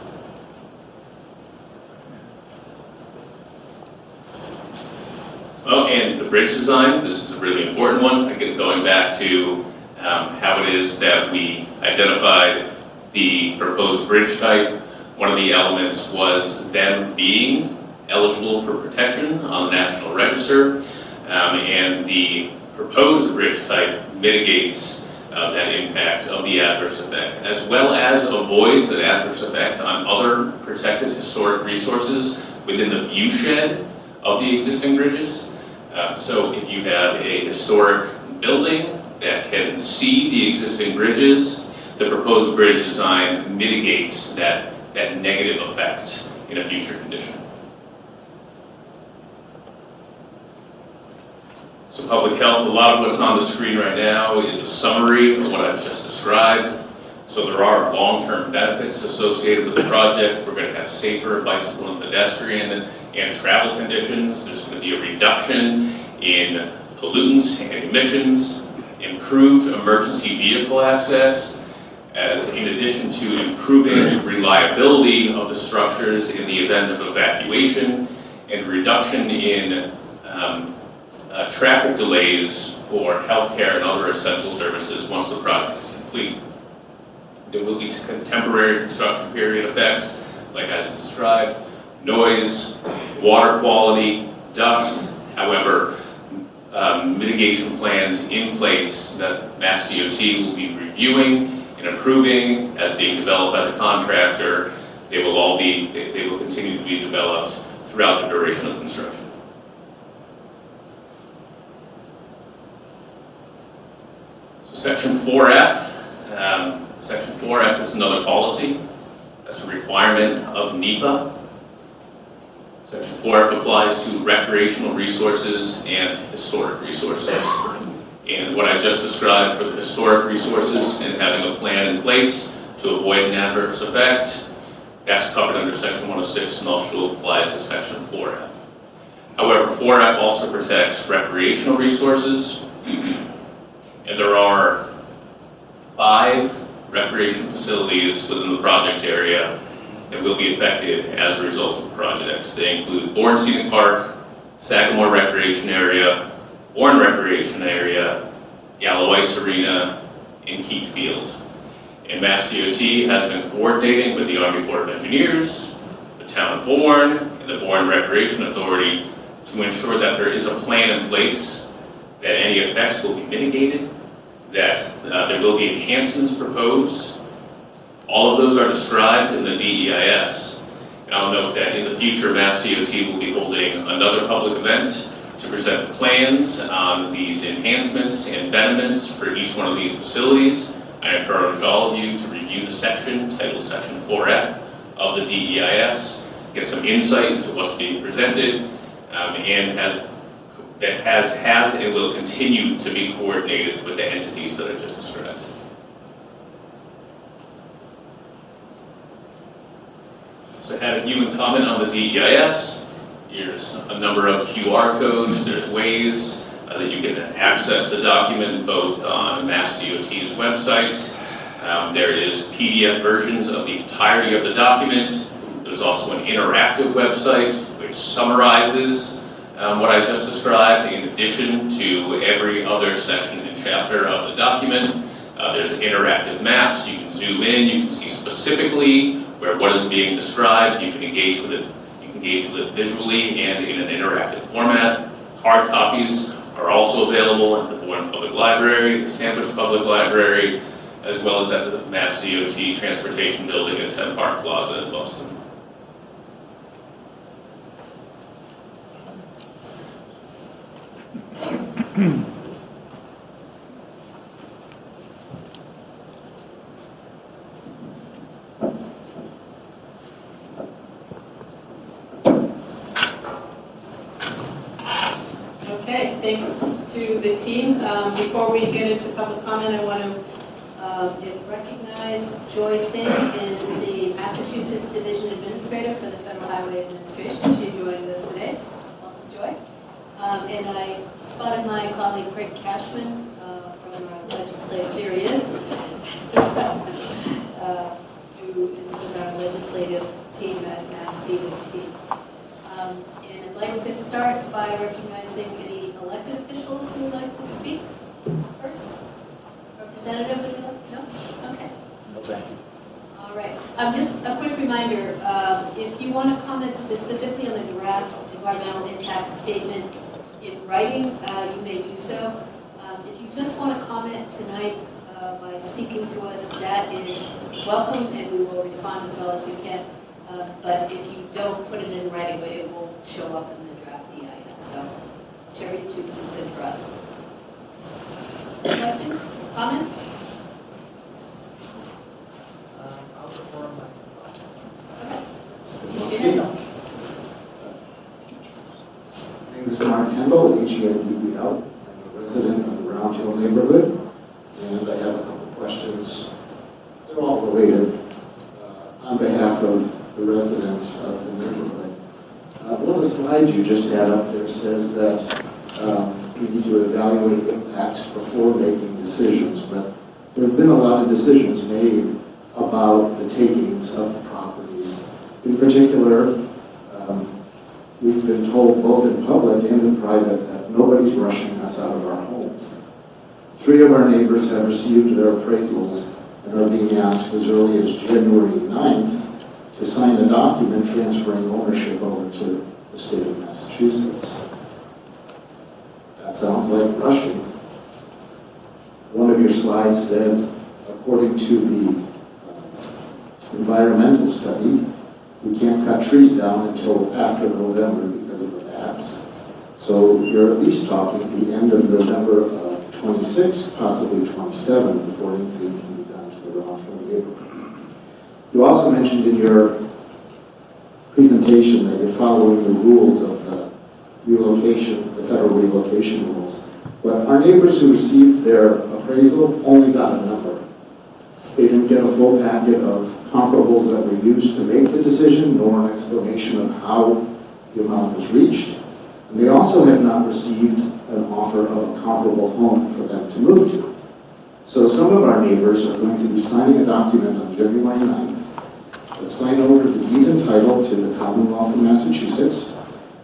Oh, and the bridge design, this is a really important one. Again, going back to how it is that we identified the proposed bridge type. One of the elements was them being eligible for protection on the National Register, and the proposed bridge type mitigates that impact of the adverse effect, as well as avoids an adverse effect on other protected historic resources within the viewshed of the existing bridges. So if you have a historic building that can see the existing bridges, the proposed bridge design mitigates that negative effect in a future condition. So public health, a lot of what's on the screen right now is a summary of what I've just described. So there are long-term benefits associated with the project. We're going to have safer bicycle and pedestrian and travel conditions. There's going to be a reduction in pollutants and emissions, improved emergency vehicle access, as in addition to improving reliability of the structures in the event of evacuation, and reduction in traffic delays for healthcare and other essential services once the project is complete. There will be temporary construction period effects, like I described, noise, water quality, dust. However, mitigation plans in place that MassDOT will be reviewing and approving as being developed by the contractor. They will continue to be developed throughout the duration of construction. Section 4F. Section 4F is another policy. That's a requirement of NEPA. Section 4F applies to recreational resources and historic resources. And what I just described for the historic resources and having a plan in place to avoid an adverse effect, that's covered under Section 106 and also applies to Section 4F. However, 4F also protects recreational resources. And there are 5 recreation facilities within the project area that will be affected as a result of the project. They include Bourne Scenic Park, Sagamore Recreation Area, Bourne Recreation Area, Yellow Ice Arena, and Heath Field. And MassDOT has been coordinating with the Army Corps of Engineers, the town of Bourne, and the Bourne Recreation Authority to ensure that there is a plan in place, that any effects will be mitigated, that there will be enhancements proposed. All of those are described in the DEIS. And I'll note that in the future, MassDOT will be holding another public event to present the plans on these enhancements and betterments for each one of these facilities. I encourage all of you to review the section titled Section 4F of the DEIS, get some insight into what's being presented, and has and will continue to be coordinated with the entities that I just described. So having you in comment on the DEIS, here's a number of QR codes. There's ways that you can access the document both on MassDOT's website. There is PDF versions of the entirety of the document. There's also an interactive website which summarizes what I just described in addition to every other section and chapter of the document. There's interactive maps. You can zoom in. You can see specifically where what is being described. You can engage with it. You can engage with it visually and in an interactive format. Hard copies are also available at the Bourne Public Library, the Sandwich Public Library, as well as at the MassDOT Transportation Building at 10 Park Plaza in Boston. Okay, thanks to the team. Before we get into public comment, I want to recognize Joy Singh is the Massachusetts Division Administrator for the Federal Highway Administration. She joined us today. Welcome, Joy. And I spotted my colleague Craig Cashman from our legislative, there he is, who is with our legislative team at MassDOT. And I'd like to start by recognizing any elected officials who would like to speak first. Representative, would you like? No? Okay. No, thank you. All right. Just a quick reminder, if you want to comment specifically on the draft environmental impact statement in writing, you may do so. If you just want to comment tonight by speaking to us, that is welcome, and we will respond as well as we can. But if you don't put it in writing, it will show up in the draft DEIS. So whichever you choose is good for us. Questions? Comments? I'll defer my. Okay. My name is Mark Hendel, H-E-N-D-E-L. I'm a resident of the Round Hill neighborhood, and I have a couple of questions. They're all related on behalf of the residents of the neighborhood. One of the slides you just had up there says that we need to evaluate impacts before making decisions, but there have been a lot of decisions made about the takings of the properties. In particular, we've been told both in public and in private that nobody's rushing us out of our homes. 3 of our neighbors have received their appraisals and are being asked as early as January 9th to sign a document transferring ownership over to the state of Massachusetts. That sounds like rushing. One of your slides said, according to the environmental study, we can't cut trees down until after November because of the bats. So you're at least talking the end of November of 26, possibly 27, before anything can be done to the Round Hill neighborhood. You also mentioned in your presentation that you're following the rules of the relocation, the federal relocation rules. But our neighbors who received their appraisal only got a number. They didn't get a full packet of comparables that were used to make the decision, nor an explanation of how the amount was reached. And they also have not received an offer of a comparable home for them to move to. So some of our neighbors are going to be signing a document on January 9th that sign over the deed and title to the Commonwealth of Massachusetts.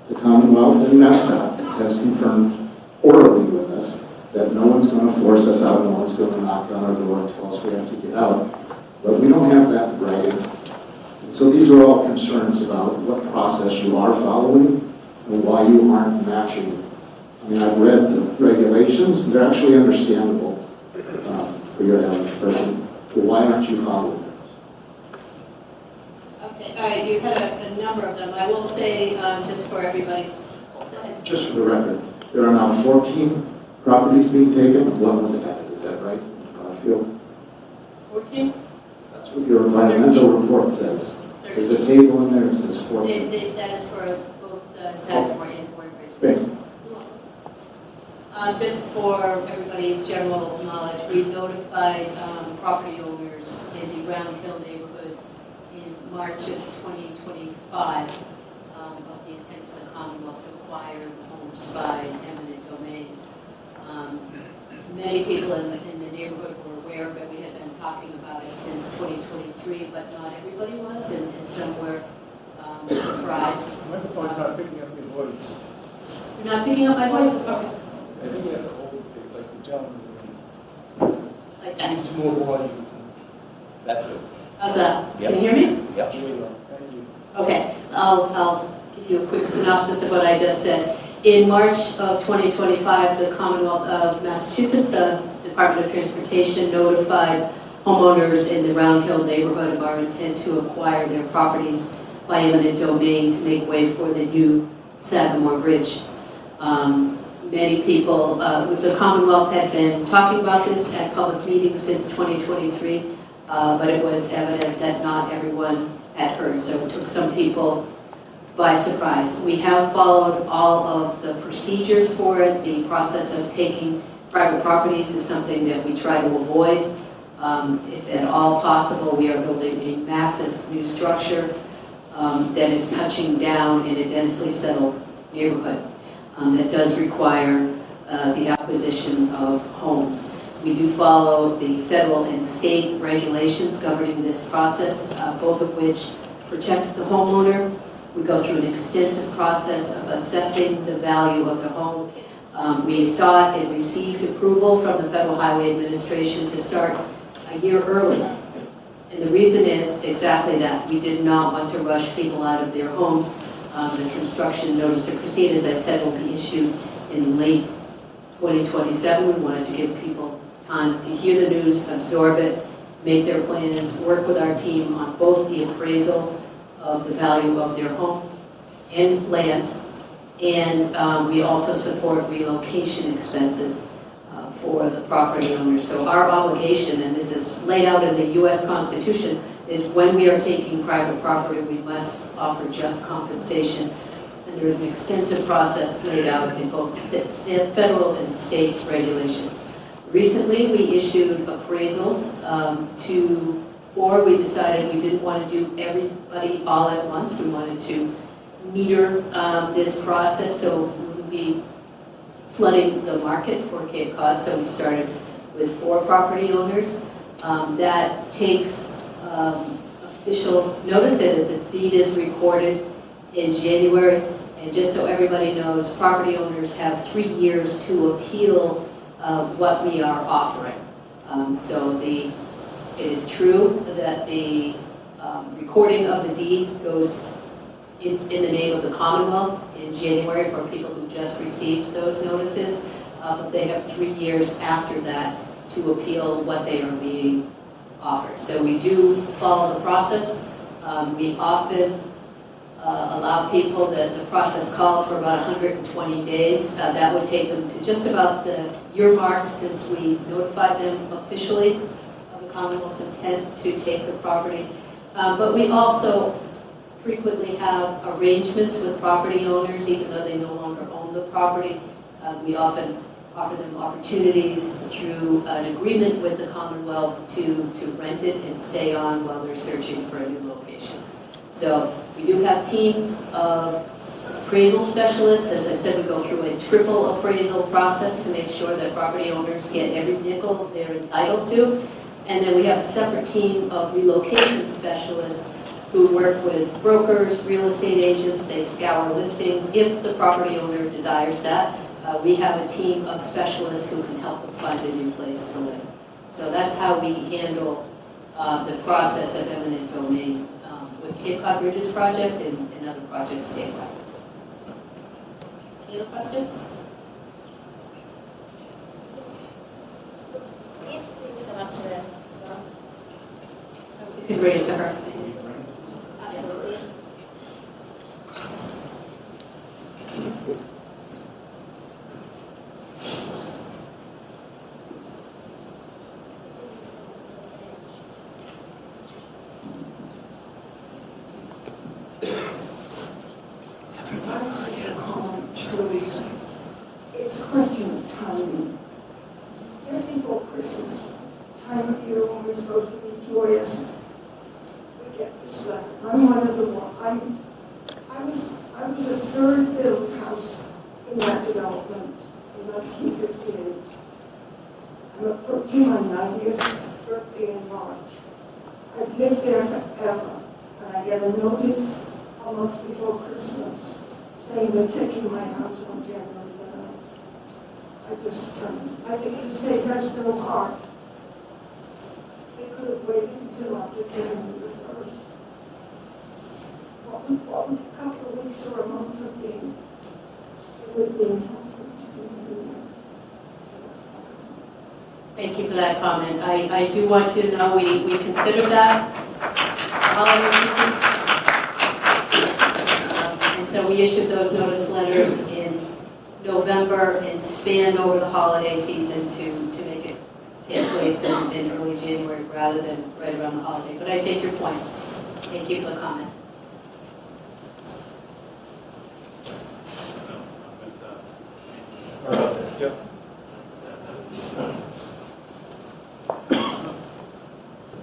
The Commonwealth and MassDOT has confirmed orally with us that no one's going to force us out, no one's going to knock on our door and tell us we have to get out. But we don't have that in writing. And so these are all concerns about what process you are following and why you aren't matching. I mean, I've read the regulations, and they're actually understandable for your average person. But why aren't you following them? Okay, all right, you had a number of them. I will say, just for everybody's, Just for the record, there are now 14 properties being taken. One was added, is that right? Garfield? 14? That's what your environmental report says. There's a table in there that says 14. That is for both Sagamore and Board Bridge. Thank you. Just for everybody's general knowledge, we notified property owners in the Round Hill neighborhood in March of 2025 of the intent of the Commonwealth to acquire the homes by eminent domain. Many people in the neighborhood were aware of it. We had been talking about it since 2023, but not everybody was, and some were surprised. The microphone's not picking up your voice. You're not picking up my voice? Okay. I think you have to hold it like the gentleman. Like that. Needs more volume. That's good. How's that? Yep. Can you hear me? Yep. There you go. Thank you. Okay, I'll give you a quick synopsis of what I just said. In March of 2025, the Commonwealth of Massachusetts, the Department of Transportation, notified homeowners in the Round Hill neighborhood of our intent to acquire their properties by eminent domain to make way for the new Sagamore Bridge. many people, the Commonwealth had been talking about this at public meetings since 2023, but it was evident that not everyone had heard, so it took some people by surprise. We have followed all of the procedures for it. The process of taking private properties is something that we try to avoid. If at all possible, we are building a massive new structure that is touching down in a densely settled neighborhood that does require the acquisition of homes. We do follow the federal and state regulations governing this process, both of which protect the homeowner. We go through an extensive process of assessing the value of the home. We sought and received approval from the Federal Highway Administration to start a year early. And the reason is exactly that. We did not want to rush people out of their homes. The construction notice to proceed, as I said, will be issued in late 2027. We wanted to give people time to hear the news, absorb it, make their plans, work with our team on both the appraisal of the value of their home and land, and we also support relocation expenses for the property owners. So our obligation, and this is laid out in the U.S. Constitution, is when we are taking private property, we must offer just compensation. And there is an extensive process laid out in both federal and state regulations. Recently, we issued appraisals or we decided we didn't want to do everybody all at once. We wanted to meter this process so we wouldn't be flooding the market for Cape Cod. So we started with 4 property owners. That takes official notice that the deed is recorded in January. And just so everybody knows, property owners have 3 years to appeal what we are offering. It is true that the recording of the deed goes in the name of the Commonwealth in January for people who just received those notices, but they have 3 years after that to appeal what they are being offered. So we do follow the process. We often allow people that the process calls for about 120 days. That would take them to just about the year mark since we notified them officially Commonwealth's intent to take the property. But we also frequently have arrangements with property owners, even though they no longer own the property. We often offer them opportunities through an agreement with the Commonwealth to rent it and stay on while they're searching for a new location. So we do have teams of appraisal specialists. As I said, we go through a triple appraisal process to make sure that property owners get every nickel they're entitled to. And then we have a separate team of relocation specialists who work with brokers, real estate agents. They scour listings. If the property owner desires that, we have a team of specialists who can help them find a new place to live. So that's how we handle the process of eminent domain with Cape Cod Bridges project and other projects statewide. Any other questions? Please come up to the front. You can bring it to her. Absolutely. It's a question of timing. Just before Christmas, time of year when we're supposed to be joyous, we get this letter. I'm one of the one. I was the third built house in that development in 1958. I'm approaching my 90th birthday in March. I've lived there forever, and I get a notice almost before Christmas saying they're taking my house on January 9th. I think the state has no heart. They could have waited until after January the 1st. What would a couple of weeks or a month have been? It would have been helpful to me. Thank you for that comment. I do want you to know we consider that holiday season. And so we issued those notice letters in November and spanned over the holiday season to make it take place in early January rather than right around the holiday. But I take your point. Thank you for the comment. Yep.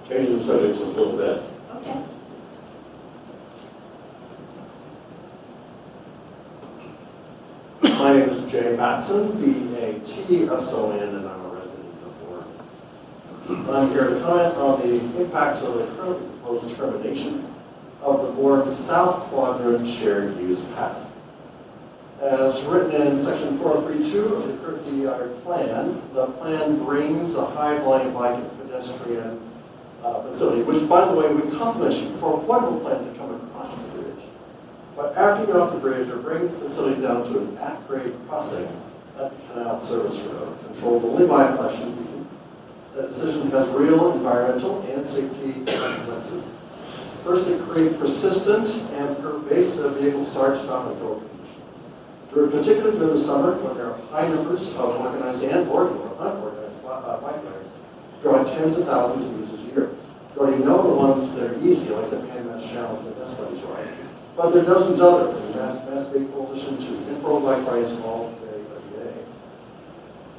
Changing the subject just a little bit. Okay. My name is Jay Batson, B-A-T-S-O-N, and I'm a resident of Warren. I'm here to comment on the impacts of the currently proposed termination of the Warren South Quadrant Shared Use Path. As written in section 432 of the current DEIS plan, the plan brings the high-volume bike and pedestrian facility, which, by the way, we compliment you for a wonderful plan to come across the bridge. But after you get off the bridge, it brings the facility down to an at-grade crossing at the Canal Service Road, controlled only by a flashing beacon. That decision has real environmental and safety consequences. First, it creates persistent and pervasive vehicle start, stop, and go conditions. Particularly during the summer, when there are high numbers of organized and or unorganized bike rides, drawing tens of thousands of users a year. You already know the ones that are easy, like the Pan-Mass Challenge and the Best Buddies ride. But there are dozens other, from the MassDOT Coalition to info bike rides all day, every day.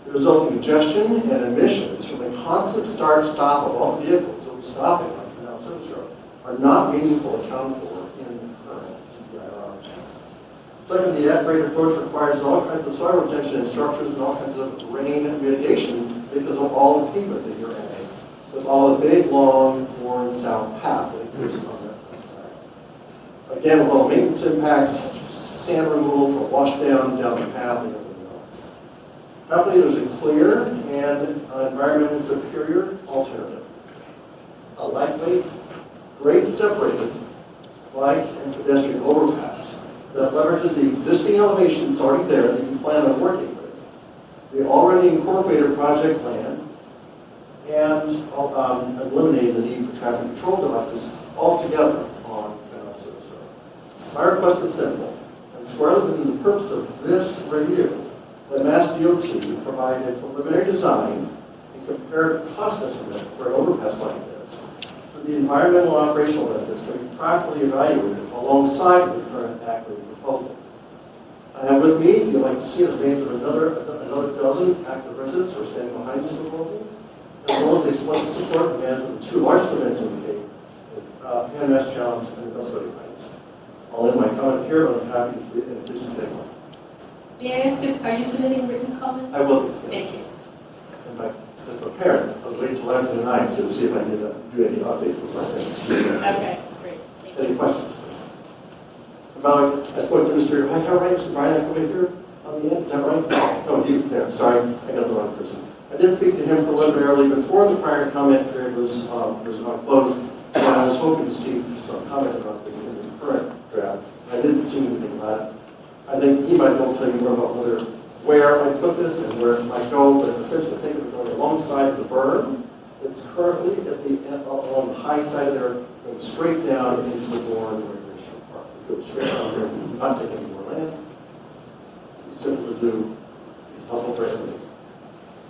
The resulting congestion and emissions from the constant start-stop of all the vehicles that we stopping on Canal Service Road are not meaningfully accounted for in the current DEIS. Second, the at-grade approach requires all kinds of soil retention and structures and all kinds of rain mitigation because of all the pavement that you're adding, with all the big, long, Warren South path that exists on that south side. Again, with all the maintenance impacts, sand removal for wash down the path, and everything else. Happily, there's a clear and environmentally superior alternative. A lightweight, grade separated bike and pedestrian overpass that leverages the existing elevations already there that you plan on working with, the already incorporated project plan, and eliminating the need for traffic control devices altogether on Canal Service Road. My request is simple, and squarely within the purpose of this review, that MassDOT provide a preliminary design and comparative cost estimate for an overpass like this, so the environmental and operational benefits can be properly evaluated alongside the current active proposal. I have with me, if you'd like to see the names of another dozen active residents who are standing behind this proposal, as well as the explicit support and management of two largest events in the Cape, the Pan-Mass Challenge and the Best Buddies Rides. I'll end my comment here, but I'm happy to introduce the same one. May I ask you, are you submitting written comments? I will. Yes. Thank you. In fact, as prepared, I was waiting until last night to see if I needed to do any updates with my things. Okay, great. Thank you. Any questions? I spoke to Mr. Mr. Brian over here on the end, is that right? Oh, you there, sorry, I got the wrong person. I did speak to him preliminarily before the prior comment period was closed, and I was hoping to see some comment about this in the current draft. I didn't see anything about it. I think he might be able to tell you more about where I put this and where it might go, but essentially I think of it going alongside the berm. It's currently at the end, along the high side of there, going straight down into the Warren Recreational Park. We go straight down there, not take any more land. It's simple to do, helpful for everybody.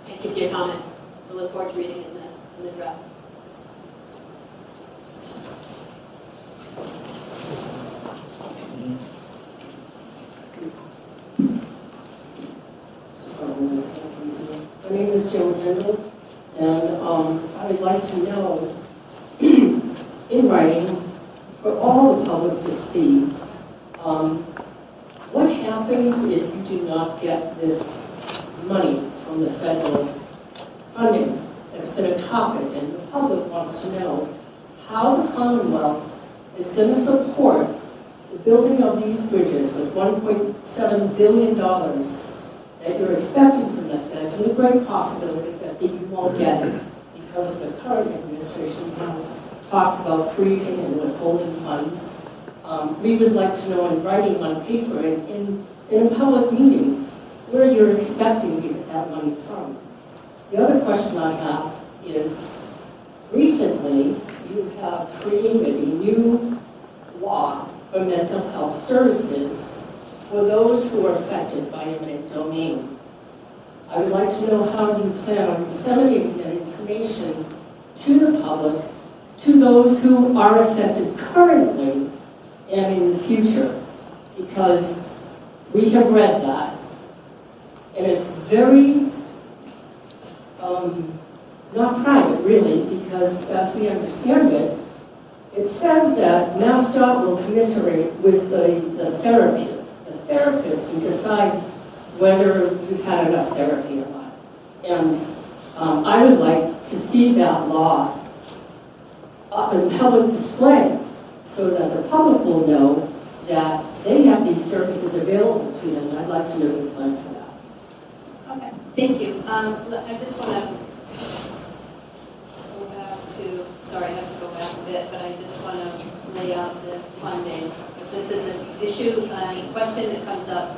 Thank you for your comment. I look forward to reading it in the draft. My name is Joan Hendel, and I'd like to know, in writing, for all the public to see, what happens if you do not get this money from the federal funding? It's been a topic, and the public wants to know how the Commonwealth is going to support the building of these bridges with $1.7 billion that you're expecting from the feds, and the great possibility that you won't get it because of the current administration has talks about freezing and withholding funds. We would like to know in writing on paper and in a public meeting where you're expecting to get that money from. The other question I have is, recently you have created a new law for mental health services for those who are affected by eminent domain. I would like to know how you plan on disseminating that information to the public, to those who are affected currently and in the future, because we have read that, and it's very not private, really, because as we understand it, it says that MassDOT will commiserate with the therapist and decide whether you've had enough therapy or not. And I would like to see that law up in public display so that the public will know that they have these services available to them. And I'd like to know your plan for that. Okay, thank you. I just want to go back to, sorry, I have to go back a bit, but I just want to lay out the funding. Because this is an issue, a question that comes up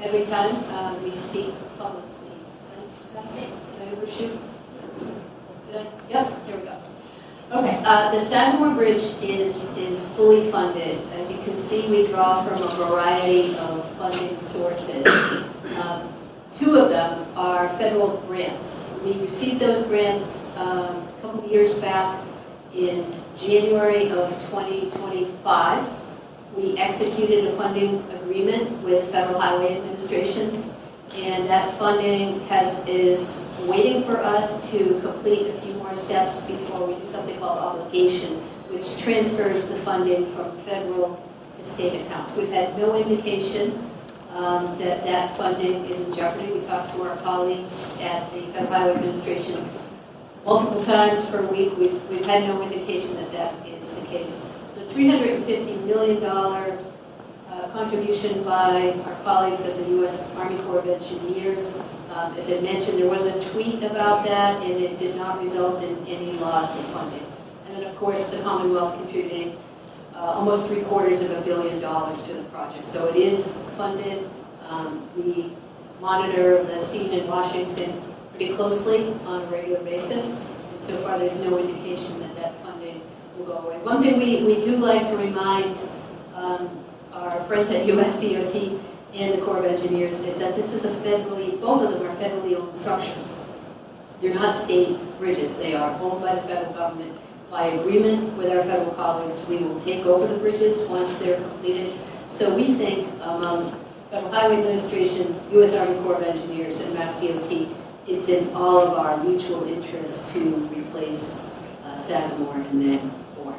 every time we speak publicly. Can I overshoot? Did I? Yep, here we go. Okay, the Sagamore Bridge is fully funded. As you can see, we draw from a variety of funding sources. Two of them are federal grants. We received those grants a couple of years back in January of 2025. We executed a funding agreement with the Federal Highway Administration, and that funding is waiting for us to complete a few more steps before we do something called obligation, which transfers the funding from federal to state accounts. We've had no indication that funding is in jeopardy. We talked to our colleagues at the Federal Highway Administration multiple times per week. We've had no indication that is the case. The $350 million contribution by our colleagues of the U.S. Army Corps of Engineers. As I mentioned, there was a tweet about that, and it did not result in any loss of funding. And then, of course, the Commonwealth contributing almost $750 million to the project. So it is funded. We monitor the scene in Washington pretty closely on a regular basis, and so far there's no indication that funding will go away. One thing we do like to remind our friends at MassDOT and the Corps of Engineers is that this is both of them are federally owned structures. They're not state bridges. They are owned by the federal government. By agreement with our federal colleagues, we will take over the bridges once they're completed. So we think among Federal Highway Administration, U.S. Army Corps of Engineers, and MassDOT, it's in all of our mutual interest to replace Sagamore and then Bourne.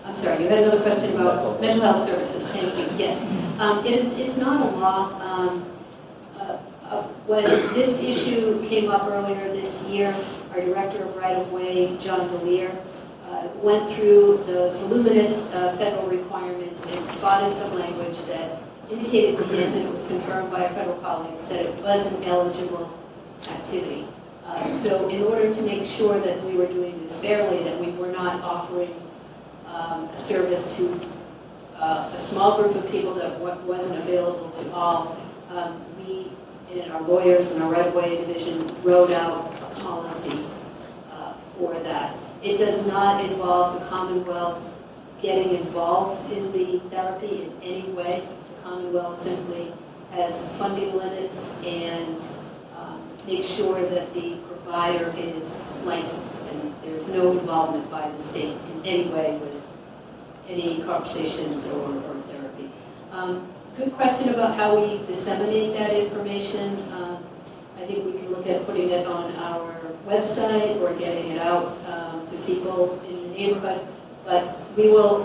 I'm sorry, you had another question about mental health services. Thank you. Yes, it's not a law. When this issue came up earlier this year, our Director of Right-of-Way, John Delir, went through those voluminous federal requirements and spotted some language that indicated to him, and it was confirmed by our federal colleagues, that it was an eligible activity. So in order to make sure that we were doing this fairly, that we were not offering a service to a small group of people that wasn't available to all, we, and our lawyers and our right-of-way division, wrote out a policy for that. It does not involve the Commonwealth getting involved in the therapy in any way. The Commonwealth simply has funding limits and makes sure that the provider is licensed, and there's no involvement by the state in any way with any conversations or therapy. Good question about how we disseminate that information. I think we can look at putting it on our website or getting it out to people in the neighborhood, but we will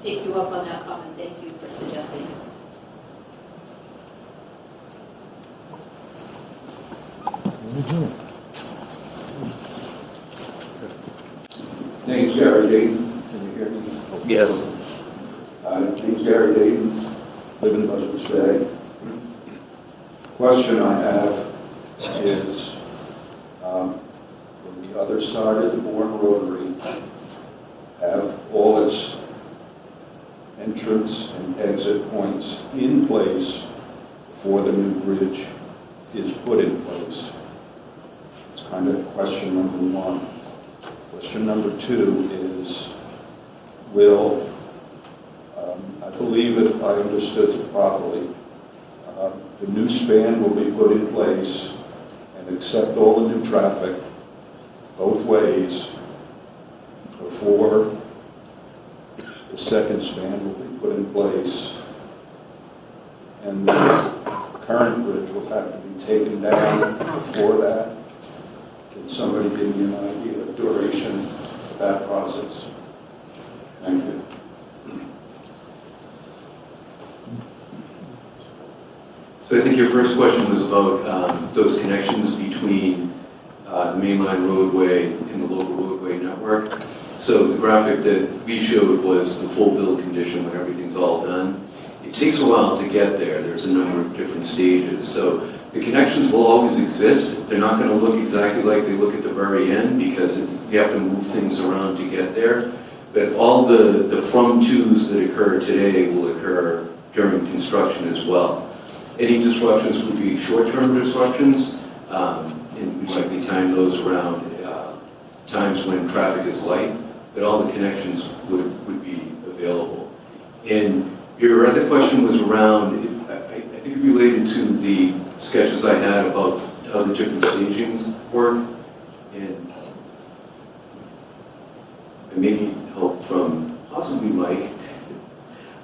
take you up on that comment. Thank you for suggesting it. Name's Gary Dayton. Can you hear me? Yes. Name's Gary Dayton. Live in Buzzards Bay. Question I have is, on the other side of the Bourne Rotary, have all its entrance and exit points in place before the new bridge is put in place? It's kind of question number one. Question number two is, will, I believe if I understood it properly, the new span will be put in place and accept all the new traffic both ways before the second span will be put in place. And the current bridge will have to be taken down before that. Can somebody give me an idea of duration of that process? Thank you. So I think your first question was about those connections between the mainline roadway and the local roadway network. So the graphic that we showed was the full build condition when everything's all done. It takes a while to get there. There's a number of different stages. So the connections will always exist. They're not going to look exactly like they look at the very end because you have to move things around to get there. But all the from-tos that occur today will occur during construction as well. Any disruptions would be short-term disruptions, and we likely time those around times when traffic is light, but all the connections would be available. And your other question was around, I think it related to the sketches I had about how the different stagings work, and I may need help from possibly Mike,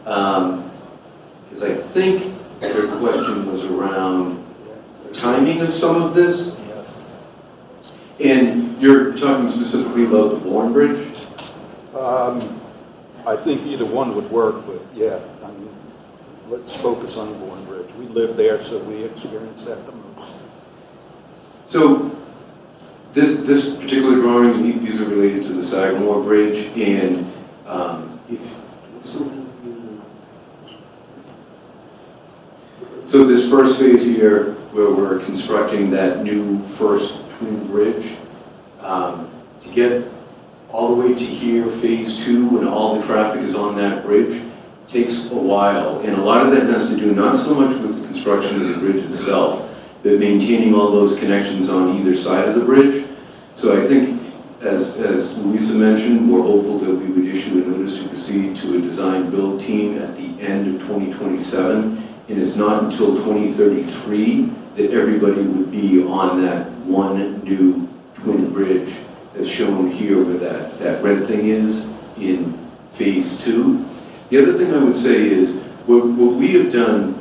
because I think your question was around timing of some of this. Yes. And you're talking specifically about the Bourne Bridge? I think either one would work, but yeah, I mean, let's focus on the Bourne Bridge. We live there, so we experience that the most. So this particular drawing, these are related to the Sagamore Bridge, and so this first phase here, where we're constructing that new first twin bridge, to get all the way to here, phase 2, when all the traffic is on that bridge, takes a while. And a lot of that has to do not so much with the construction of the bridge itself, but maintaining all those connections on either side of the bridge. So I think, as Louisa mentioned, we're hopeful that we would issue a notice to proceed to a design build team at the end of 2027. And it's not until 2033 that everybody would be on that one new twin bridge as shown here where that red thing is in phase 2. The other thing I would say is what we have done,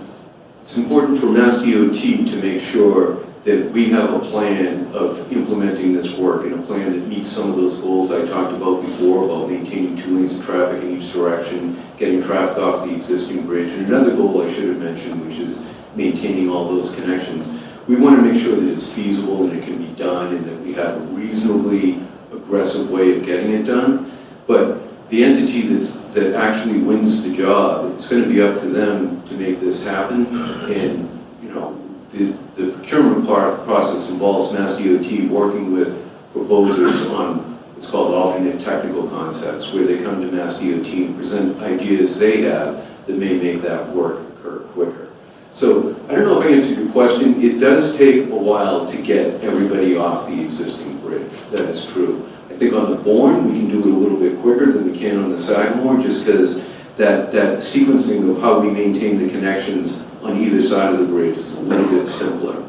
it's important for MassDOT to make sure that we have a plan of implementing this work and a plan that meets some of those goals I talked about before about maintaining 2 lanes of traffic in each direction, getting traffic off the existing bridge, and another goal I should have mentioned, which is maintaining all those connections. We want to make sure that it's feasible and it can be done and that we have a reasonably aggressive way of getting it done. But the entity that actually wins the job, it's going to be up to them to make this happen. And the procurement process involves MassDOT working with proposers on what's called alternate technical concepts, where they come to MassDOT and present ideas they have that may make that work occur quicker. So I don't know if I answered your question. It does take a while to get everybody off the existing bridge. That is true. I think on the Bourne, we can do it a little bit quicker than we can on the Sagamore, just because that sequencing of how we maintain the connections on either side of the bridge is a little bit simpler.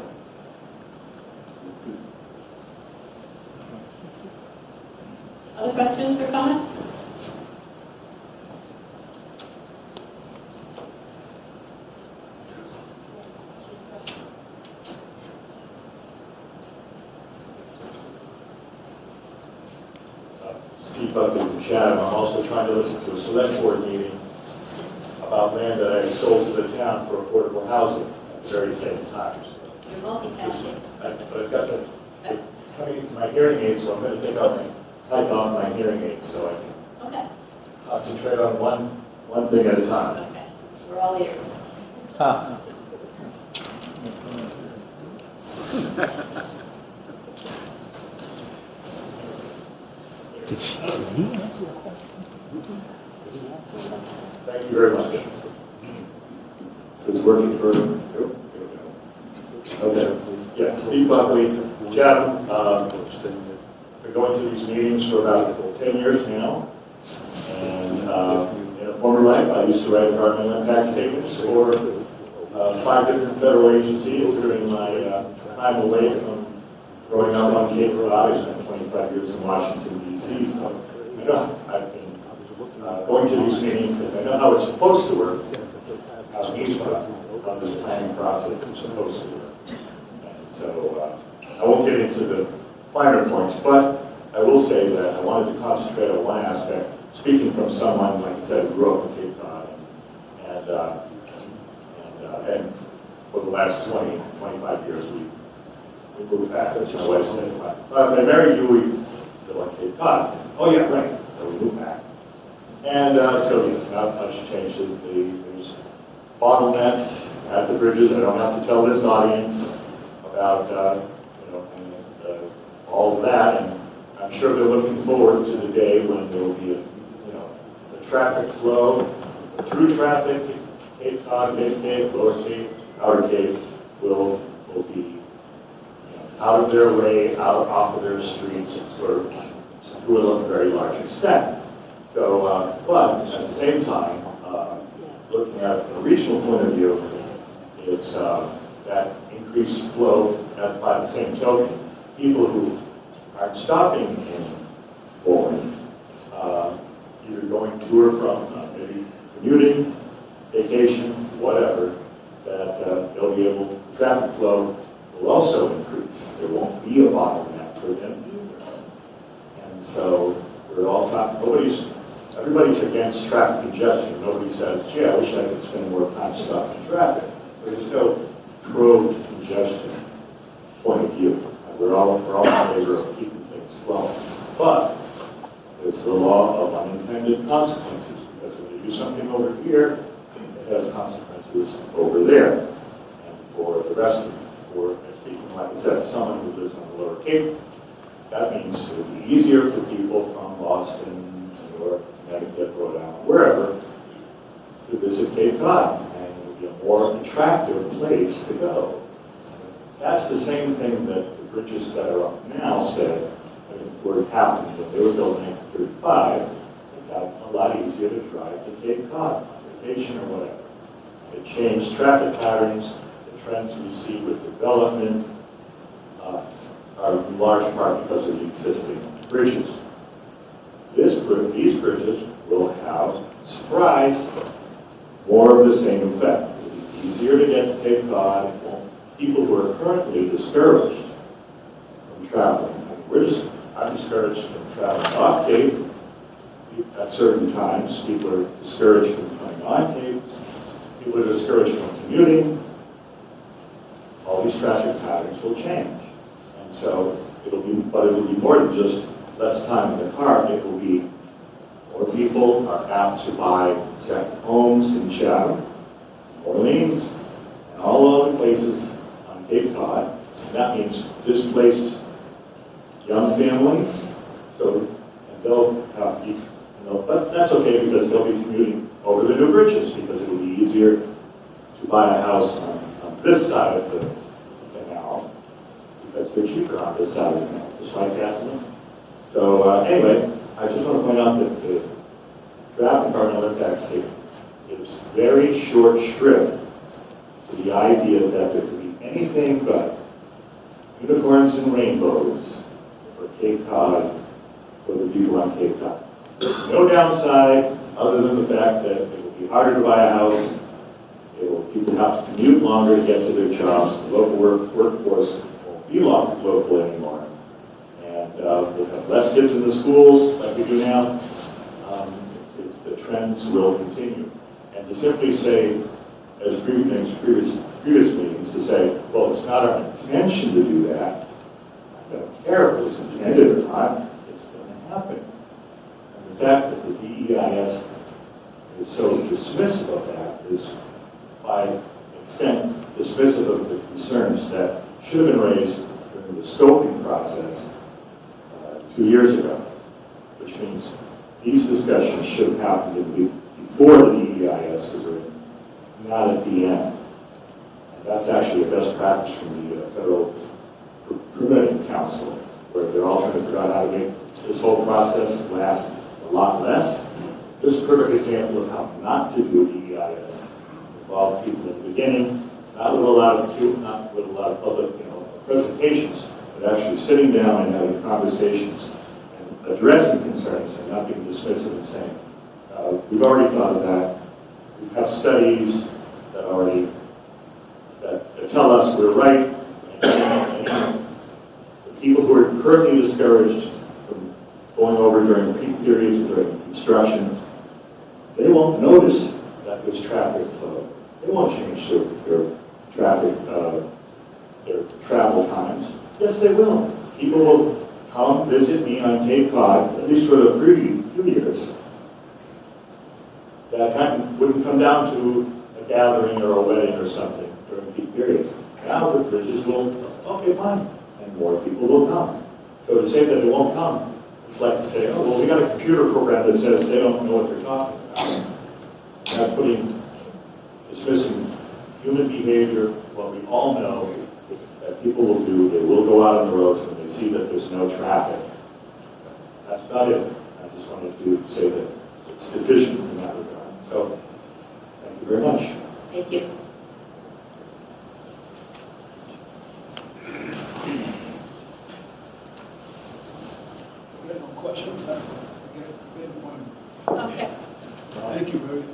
Other questions or comments? Steve Buckley from Chatham. I'm also trying to listen to a select board meeting about land that I sold to the town for affordable housing at the very same time. You're multitasking. But I've got it's coming into my hearing aids, so I'm going to take off my hearing aids so I can Okay. concentrate on one thing at a time. Okay. We're all ears. Thank you very much. So it's working for you? Okay. Yes, Steve Buckley, Chatham. Been going to these meetings for about 10 years now. And used to write environmental impact statements for 5 different federal agencies during my time away from growing up on Cape Cod. I spent 25 years in Washington, D.C., so I know I've been going to these meetings because I know how it's supposed to work, how the planning process is supposed to work. And so I won't get into the finer points, but I will say that I wanted to concentrate on one aspect, speaking from someone, like I said, who grew up in Cape Cod, and for the last 20, 25 years, we moved back, as my wife said. If I married you, we go on Cape Cod. Oh yeah, right. So we moved back. And so yes, not much change. There's bottlenecks at the bridges. I don't have to tell this audience about all of that, and I'm sure they're looking forward to the day when there will be the traffic flow, the through traffic, Cape Cod, Mid Cape, Lower Cape, Outer Cape will be out of their way, off of their streets to a very large extent. So, but at the same time, looking at it from a regional point of view, it's that increased flow. By the same token, people who aren't stopping in Bowling, either going to or from, maybe commuting, vacation, whatever, that they'll be able. Traffic flow will also increase. There won't be a bottleneck for them either. And so we're all talking. Everybody's against traffic congestion. Nobody says, gee, I wish I could spend more time stopping traffic. There's no pro-congestion point of view. We're all in favor of keeping things flowing. But it's the law of unintended consequences, because when you do something over here, it has consequences over there. And for the rest of it, speaking, like I said, someone who lives on the Lower Cape, that means it will be easier for people from Boston, New York, Connecticut, Rhode Island, wherever, to visit Cape Cod, and it will be a more attractive place to go. That's the same thing that the bridges that are up now said were happening when they were building in 1935. It got a lot easier to drive to Cape Cod, vacation or whatever. It changed traffic patterns. The trends we see with development are in large part because of the existing bridges. These bridges will have, surprise, more of the same effect. It will be easier to get to Cape Cod. People who are currently discouraged from traveling. I'm discouraged from traveling off Cape at certain times. People are discouraged from coming on Cape. People are discouraged from commuting. All these traffic patterns will change. And so it'll be more than just less time in the car. It will be more people are apt to buy second homes in Chatham, Orleans, and all other places on Cape Cod. And that means displaced young families. So, and they'll have to, but that's okay because they'll be commuting over the new bridges because it'll be easier to buy a house on this side of the canal because they're cheaper on this side of the canal, just like Castleton. So anyway, I just want to point out that the draft environmental impact statement gives very short shrift to the idea that there could be anything but unicorns and rainbows for Cape Cod, for the people on Cape Cod. No downside other than the fact that it will be harder to buy a house. People have to commute longer to get to their jobs. The local workforce won't be local anymore. And we'll have less kids in the schools like we do now. The trends will continue. And to simply say, as previous meetings, to say, well, it's not our intention to do that. I don't care if it was intended or not. It's going to happen. And the fact that the DEIS is so dismissive of that is, by extent, dismissive of the concerns that should have been raised during the scoping process 2 years ago, which means these discussions should have happened before the DEIS was written, not at the end. And that's actually a best practice from the Federal Permitting Council, where they're all trying to figure out how to make this whole process last a lot less This is a perfect example of how not to do DEIS. Involve people in the beginning, not with a lot of public, presentations, but actually sitting down and having conversations and addressing concerns and not being dismissive and saying, we've already thought of that. We have studies that tell us we're right. And the people who are currently discouraged from going over during peak periods and during construction, they won't notice that there's traffic flow. They won't change their traffic, their travel times. Yes, they will. People will come visit me on Cape Cod, at least for the few years, that wouldn't come down to a gathering or a wedding or something during peak periods. Now the bridges will, okay, fine, and more people will come. So to say that they won't come, it's like to say, oh, well, we got a computer program that says they don't know what they're talking about. Not dismissing human behavior, what we all know that people will do. They will go out on the roads when they see that there's no traffic. That's about it. I just wanted to say that it's deficient in that regard. So, thank you very much. Thank you. We have no questions. We have one. Okay. Thank you very much.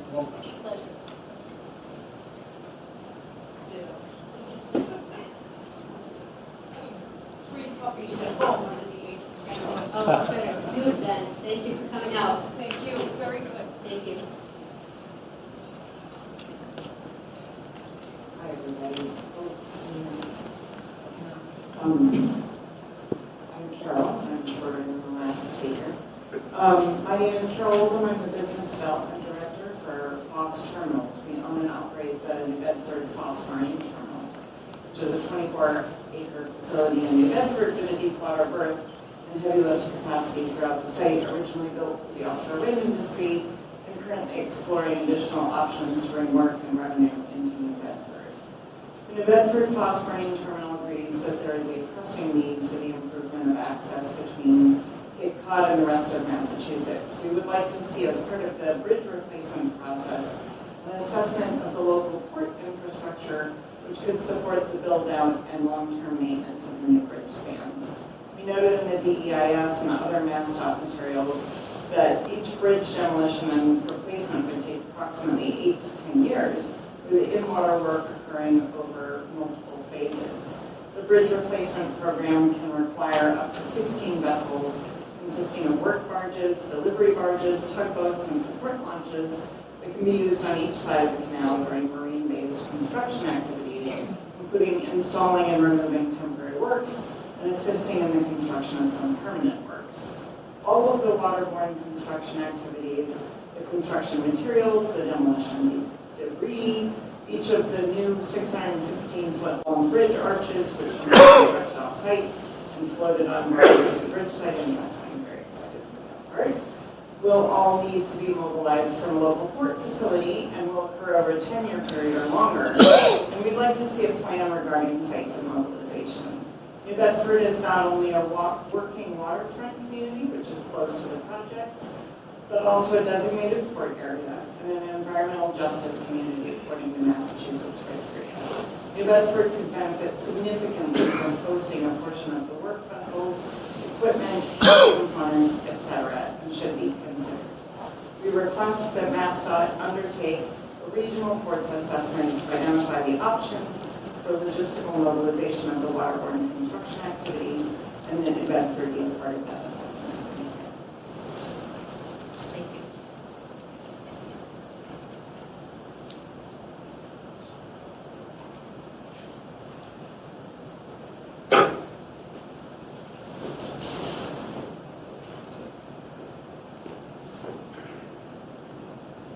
Pleasure. 3 puppies at home under the age of 10. Oh, better scoot then. Thank you for coming out. Thank you, very good. Thank you. Hi, everybody. I'm Carol. I'm shorter than the last speaker. My name is Carol Oldham. I'm the Business Development Director for Foss Terminals. We own and operate the New Bedford Foss Marine Terminal, which is a 24-acre facility in New Bedford with a deep water berth and heavy lift capacity throughout the site, originally built for the offshore wind industry and currently exploring additional options to bring work and revenue into New Bedford. The New Bedford Foss Marine Terminal agrees that there is a pressing need for the improvement of access between Cape Cod and the rest of Massachusetts. We would like to see, as part of the bridge replacement process, an assessment of the local port infrastructure which could support the build-out and long-term maintenance of the new bridge spans. We noted in the DEIS and other MassDOT materials that each bridge demolition and replacement would take approximately 8 to 10 years, with the in-water work occurring over multiple phases. The bridge replacement program can require up to 16 vessels consisting of work barges, delivery barges, tugboats, and support launches that can be used on each side of the canal during marine-based construction activities, including installing and removing temporary works and assisting in the construction of some permanent works. All of the waterborne construction activities, the construction materials, the demolition debris, each of the new 616-foot long bridge arches, which can be erected off-site and floated on board to the bridge site, and yes, I'm very excited for that part, will all need to be mobilized from a local port facility and will occur over a 10-year period or longer. And we'd like to see a plan regarding sites and mobilization. New Bedford is not only a working waterfront community, which is close to the project, but also a designated port area and an environmental justice community according to Massachusetts criteria. New Bedford could benefit significantly from hosting a portion of the work vessels, equipment, components, etc., and should be considered. We request that MassDOT undertake a regional ports assessment to identify the options for logistical mobilization of the waterborne construction activities, and that New Bedford be a part of that assessment. Thank you.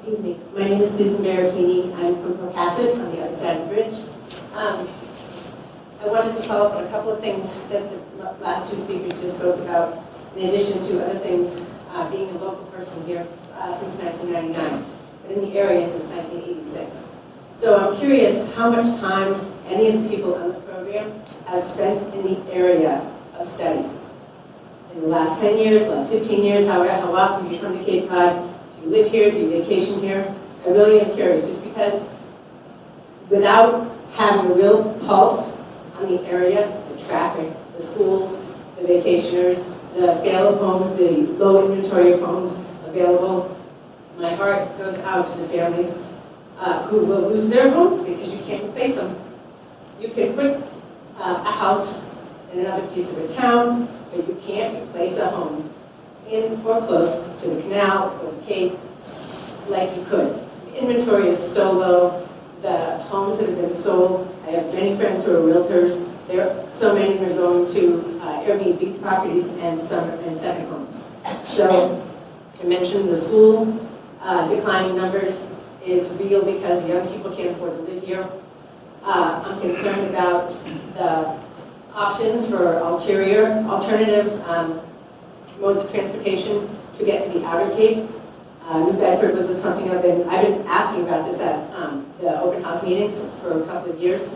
Evening. My name is Susan Barricini. I'm from Pocasset on the other side of the bridge. I wanted to follow up on a couple of things that the last 2 speakers just spoke about, in addition to other things, being a local person here since 1999, but in the area since 1986. So I'm curious how much time any of the people on the program have spent in the area of study. In the last 10 years, last 15 years, how often do you come to Cape Cod? Do you live here, do you vacation here? I really am curious, just because without having a real pulse on the area, the traffic, the schools, the vacationers, the sale of homes, the low inventory of homes available, my heart goes out to the families who will lose their homes because you can't replace them. You can put a house in another piece of a town, but you can't replace a home in or close to the canal or the Cape like you could. The inventory is so low. The homes that have been sold, I have many friends who are realtors. So many of them are going to Airbnb properties and second homes. So to mention the school declining numbers is real because young people can't afford to live here. I'm concerned about the options for alternative modes of transportation to get to the Outer Cape. New Bedford was something I've been asking about this at the open house meetings for a couple of years,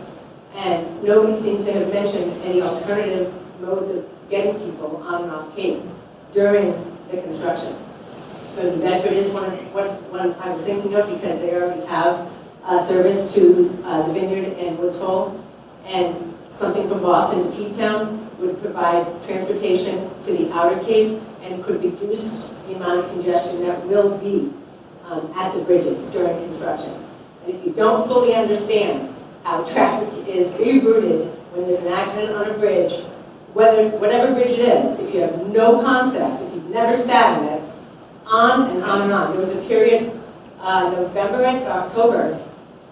and nobody seems to have mentioned any alternative modes of getting people on and off Cape during the construction. So New Bedford is one I was thinking of because they already have a service to the Vineyard and Woods Hole, and something from Boston to P-Town would provide transportation to the Outer Cape and could reduce the amount of congestion that will be at the bridges during construction. And if you don't fully understand how traffic is rerouted when there's an accident on a bridge, whatever bridge it is, if you have no concept, if you've never sat in it, on and on and on. There was a period, November and October,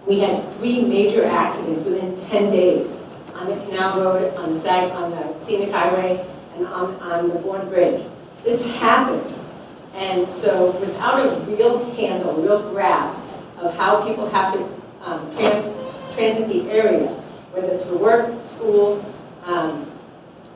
we had 3 major accidents within 10 days on the Canal Road, on the Scenic Highway, and on the Bourne Bridge. This happens. And so without a real handle, real grasp of how people have to transit the area, whether it's for work, school,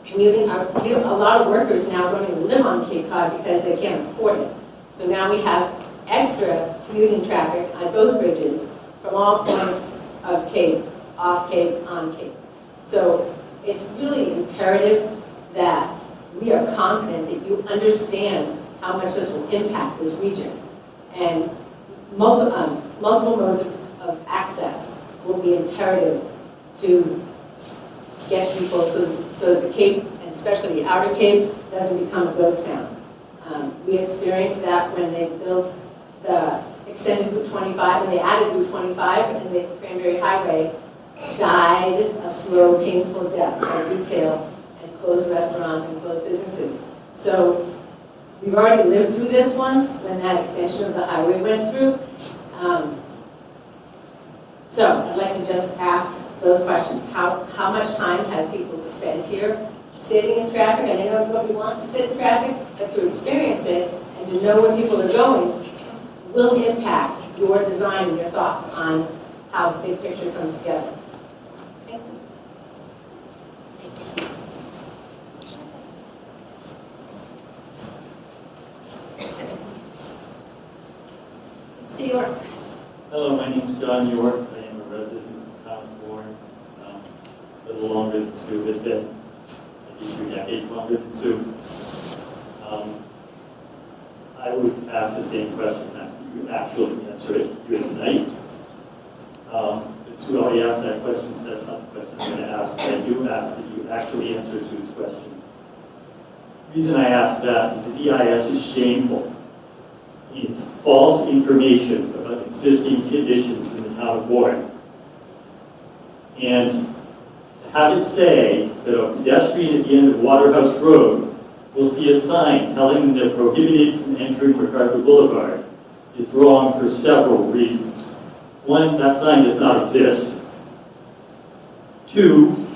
commuting, a lot of workers now don't even live on Cape Cod because they can't afford it. So now we have extra commuting traffic on both bridges from all points of Cape, off Cape, on Cape. So it's really imperative that we are confident that you understand how much this will impact this region. And multiple modes of access will be imperative to get people so that the Cape, and especially the Outer Cape, doesn't become a ghost town. We experienced that when they built the extended Route 25, when they added Route 25 and the Cranberry Highway died a slow, painful death of retail and closed restaurants and closed businesses. So we've already lived through this once when that extension of the highway went through. So I'd like to just ask those questions. How much time have people spent here sitting in traffic? And I know nobody wants to sit in traffic, but to experience it and to know where people are going will impact your design and your thoughts on how the big picture comes together. Thank you. Mr. York. Hello, my name is John York. I am a resident of town of Bourne, a little longer than Sue has been. I think 3 decades longer than Sue. I would ask the same question as you actually answer it here tonight. Sue already asked that question, so that's not the question I'm going to ask. But I do ask that you actually answer Sue's question. The reason I ask that is the DEIS is shameful. It's false information about existing conditions in the town of Bourne. And to have it say that a pedestrian at the end of Waterhouse Road will see a sign telling them they're prohibited from entering MacArthur Boulevard is wrong for several reasons. One, that sign does not exist. 2,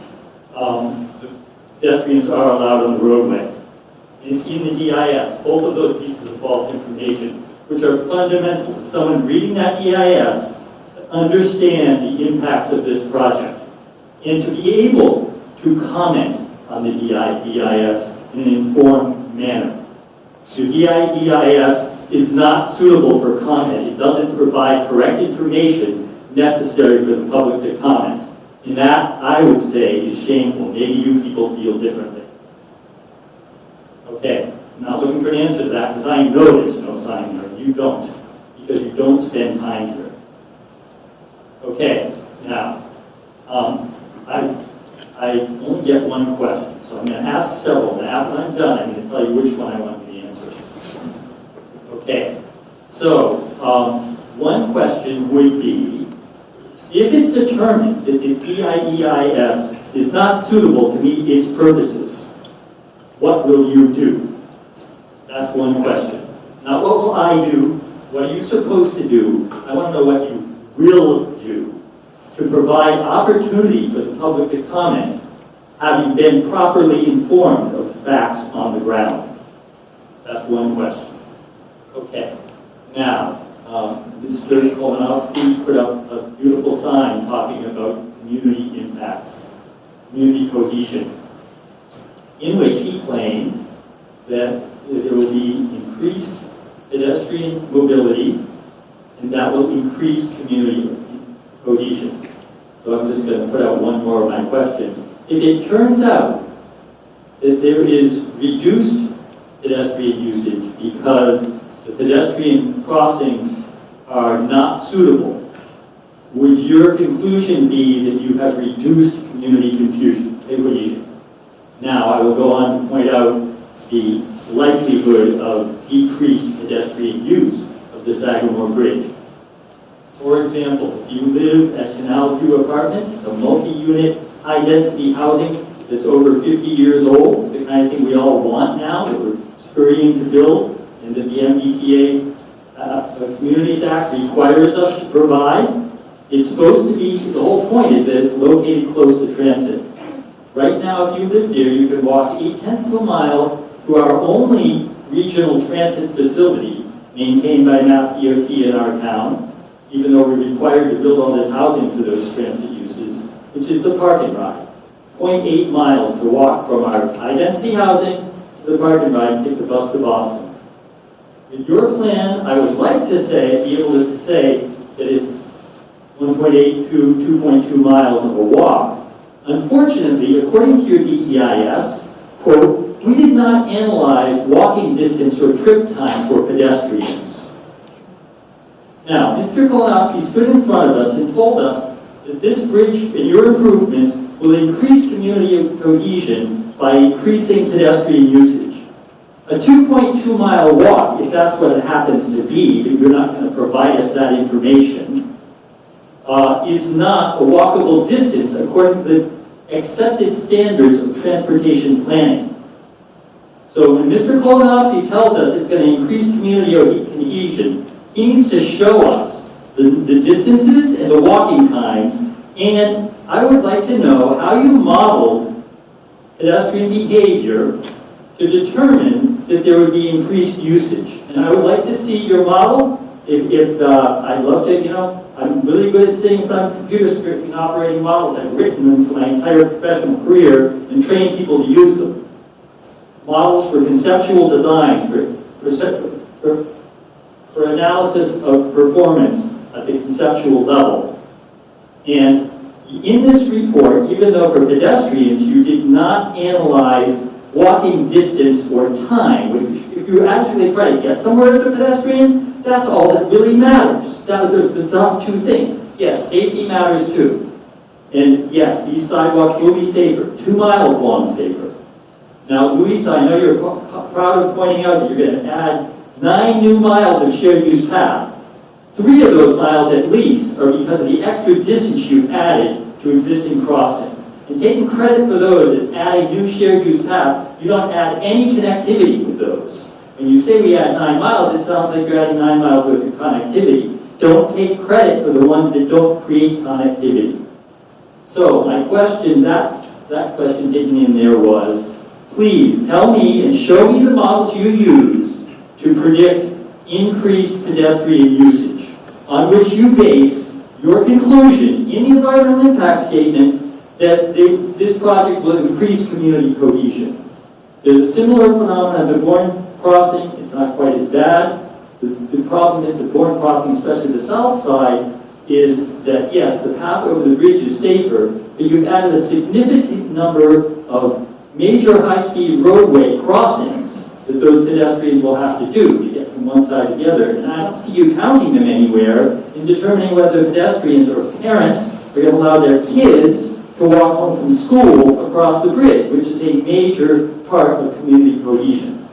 the pedestrians are allowed on the roadway. And it's in the DEIS, both of those pieces of false information, which are fundamental to someone reading that DEIS to understand the impacts of this project and to be able to comment on the DEIS in an informed manner. The DEIS is not suitable for comment. It doesn't provide correct information necessary for the public to comment. And that, I would say, is shameful. Maybe you people feel differently. Okay, I'm not looking for an answer to that because I know there's no sign there. You don't. because you don't spend time here. Okay, now, I only get one question, so I'm going to ask several, and after I'm done, I'm going to tell you which one I want you to answer. Okay, so one question would be, if it's determined that the DEIS is not suitable to meet its purposes, what will you do? That's one question. Not what will I do, what are you supposed to do? I want to know what you will do to provide opportunity for the public to comment, having been properly informed of the facts on the ground. That's one question. Okay, now, Mr. Kolonowski put up a beautiful sign talking about community impacts, community cohesion, in which he claimed that there will be increased pedestrian mobility, and that will increase community cohesion. So I'm just going to put out one more of my questions. If it turns out that there is reduced pedestrian usage because the pedestrian crossings are not suitable, would your conclusion be that you have reduced community cohesion? Now, I will go on to point out the likelihood of decreased pedestrian use of the Sagamore Bridge. For example, if you live at Canal View Apartments, it's a multi-unit, high-density housing that's over 50 years old. It's the kind of thing we all want now, that we're scurrying to build, and that the MBTA Communities Act requires us to provide. It's supposed to be, the whole point is that it's located close to transit. Right now, if you live there, you can walk 0.8 of a mile to our only regional transit facility maintained by MassDOT in our town, even though we're required to build all this housing for those transit uses, which is the park and ride. 0.8 miles to walk from our high-density housing to the park and ride and take the bus to Boston. With your plan, I would like to say, be able to say that it's 1.8 to 2.2 miles of a walk. Unfortunately, according to your DEIS, quote, we did not analyze walking distance or trip time for pedestrians. Now, Mr. Kolonowski stood in front of us and told us that this bridge and your improvements will increase community cohesion by increasing pedestrian usage. A 2.2 mile walk, if that's what it happens to be, but you're not going to provide us that information, is not a walkable distance according to the accepted standards of transportation planning. So when Mr. Kolonowski tells us it's going to increase community cohesion, he needs to show us the distances and the walking times, and I would like to know how you modeled pedestrian behavior to determine that there would be increased usage. And I would like to see your model. I'd love to, I'm really good at sitting in front of computer screen and operating models. I've written them for my entire professional career and trained people to use them. Models for conceptual designs, for analysis of performance at the conceptual level. And in this report, even though for pedestrians you did not analyze walking distance or time, if you actually try to get somewhere as a pedestrian, that's all that really matters. That are the top two things. Yes, safety matters too. And yes, these sidewalks will be safer, 2 miles long safer. Now, Luis, I know you're proud of pointing out that you're going to add 9 new miles of shared use path. 3 of those miles at least are because of the extra distance you've added to existing crossings. And taking credit for those is adding new shared use path. You don't add any connectivity with those. When you say we add 9 miles, it sounds like you're adding 9 miles worth of connectivity. Don't take credit for the ones that don't create connectivity. So my question, that question hidden in there was, please tell me and show me the models you used to predict increased pedestrian usage, on which you base your conclusion in the environmental impact statement that this project will increase community cohesion. There's a similar phenomenon at the Bourne Crossing. It's not quite as bad. The problem at the Bourne Crossing, especially the south side, is that yes, the path over the bridge is safer, but you've added a significant number of major high-speed roadway crossings that those pedestrians will have to do to get from from one side to the other. And I don't see you counting them anywhere in determining whether pedestrians or parents are going to allow their kids to walk home from school across the bridge, which is a major part of community cohesion.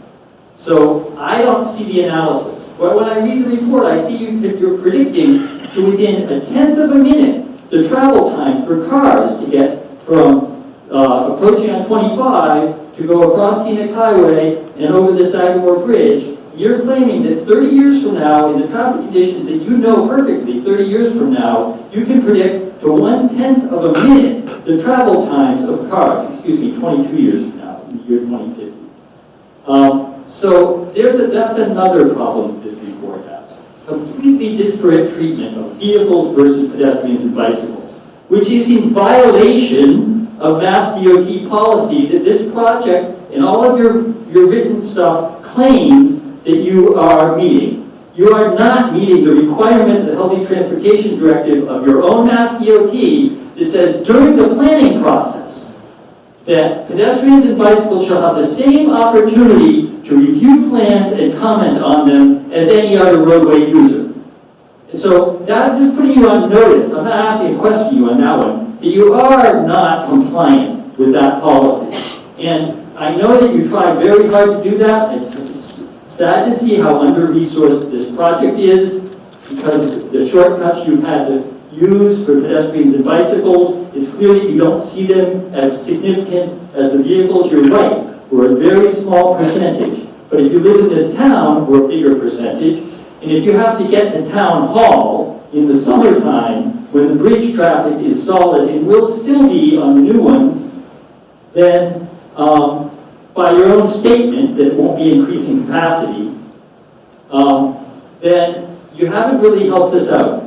So I don't see the analysis. But when I read the report, I see you're predicting to within 1/10 of a minute the travel time for cars to get from approaching on 25 to go across Scenic Highway and over the Sagamore Bridge. You're claiming that 30 years from now, in the traffic conditions that you know perfectly, 30 years from now, you can predict to 1/10 of a minute the travel times of cars, 22 years from now, in the year 2050. So that's another problem this report has. Completely disparate treatment of vehicles versus pedestrians and bicycles, which is in violation of MassDOT policy that this project and all of your written stuff claims that you are meeting. You are not meeting the requirement of the Healthy Transportation Directive of your own MassDOT that says during the planning process that pedestrians and bicycles shall have the same opportunity to review plans and comment on them as any other roadway user. And so that just putting you on notice, I'm not asking a question you on that one, that you are not compliant with that policy. And I know that you try very hard to do that. It's sad to see how under-resourced this project is because of the shortcuts you've had to use for pedestrians and bicycles. It's clear that you don't see them as significant as the vehicles. You're right, we're a very small percentage. But if you live in this town, we're a bigger percentage. And if you have to get to town hall in the summertime when the bridge traffic is solid and will still be on the new ones, then by your own statement that it won't be increasing capacity, then you haven't really helped us out.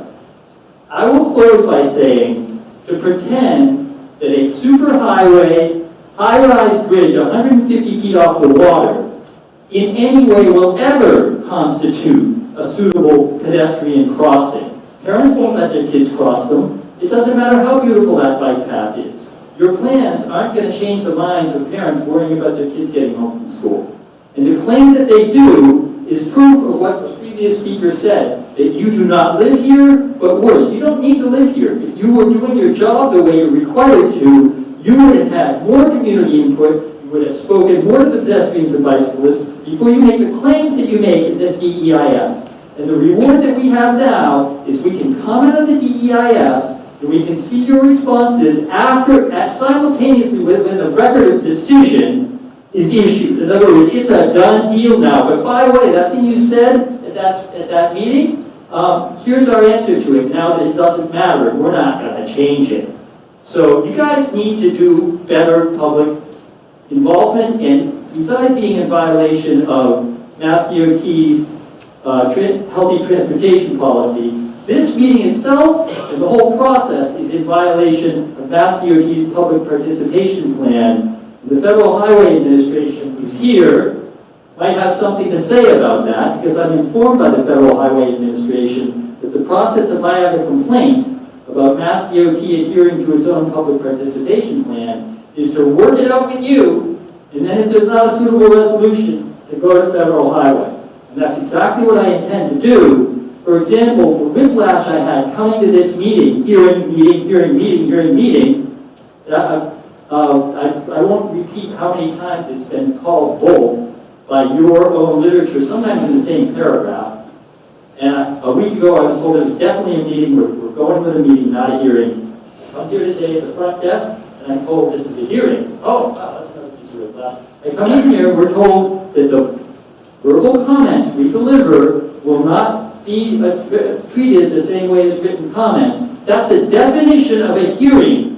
I will close by saying to pretend that a superhighway, high-rise bridge 150 feet off the water in any way will ever constitute a suitable pedestrian crossing. Parents won't let their kids cross them. It doesn't matter how beautiful that bike path is. Your plans aren't going to change the minds of parents worrying about their kids getting home from school. And to claim that they do is proof of what the previous speaker said, that you do not live here, but worse, you don't need to live here. If you were doing your job the way you're required to, you would have had more community input, you would have spoken more to the pedestrians and bicyclists before you make the claims that you make in this DEIS. And the reward that we have now is we can comment on the DEIS and we can see your responses simultaneously when the record of decision is issued. In other words, it's a done deal now. But by the way, that thing you said at that meeting, here's our answer to it now that it doesn't matter. We're not going to change it. So you guys need to do better public involvement, and besides being in violation of MassDOT's healthy transportation policy, this meeting itself and the whole process is in violation of MassDOT's public participation plan. The Federal Highway Administration, who's here, might have something to say about that, because I'm informed by the Federal Highway Administration that the process, if I have a complaint about MassDOT adhering to its own public participation plan, is to work it out with you, and then if there's not a suitable resolution, to go to Federal Highway. And that's exactly what I intend to do. For example, the whiplash I had coming to this meeting, hearing, meeting, I won't repeat how many times it's been called both by your own literature, sometimes in the same paragraph. And a week ago I was told it was definitely a meeting, we're going with a meeting, not a hearing. I'm here today at the front desk, and I'm told this is a hearing. Oh, wow, that's another piece of whiplash. I come in here, we're told that the verbal comments we deliver will not be treated the same way as written comments. That's the definition of a hearing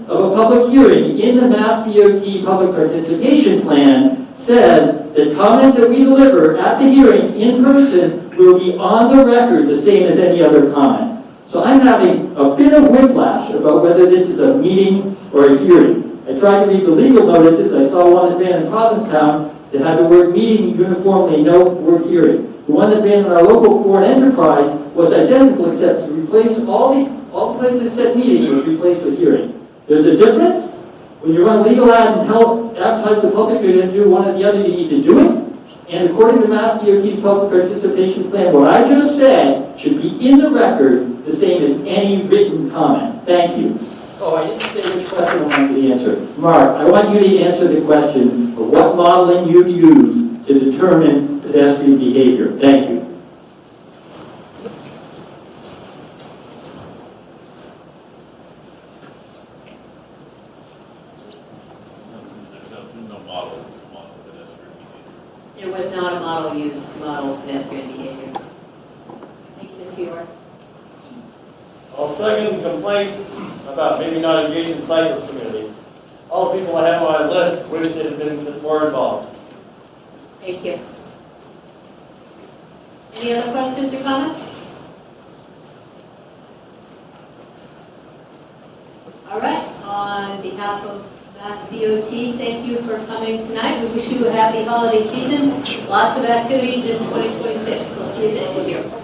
of a public hearing in the MassDOT public participation plan says that comments that we deliver at the hearing in person will be on the record the same as any other comment. So I'm having a bit of whiplash about whether this is a meeting or a hearing. I tried to read the legal notices. I saw one that ran in Provincetown that had the word meeting uniformly, no word hearing. The one that ran in our local core enterprise was identical, except you replace all the places that said meeting was replaced with hearing. There's a difference. When you run a legal ad and advertise to the public you're going to do one or the other, you need to do it. And according to MassDOT's public participation plan, what I just said should be in the record, the same as any written comment. Thank you. Oh, I didn't say which question I wanted to answer. Mark, I want you to answer the question of what modeling you use to determine pedestrian behavior. Thank you. No model pedestrian behavior. There was not a model used to model pedestrian behavior. Thank you, Ms. Fior. I'll second the complaint about maybe not engaging the cyclist community. All the people I have on my list wish they'd have been more involved. Thank you. Any other questions or comments? All right, on behalf of MassDOT, thank you for coming tonight. We wish you a happy holiday season, lots of activities in 2026. We'll see you next year.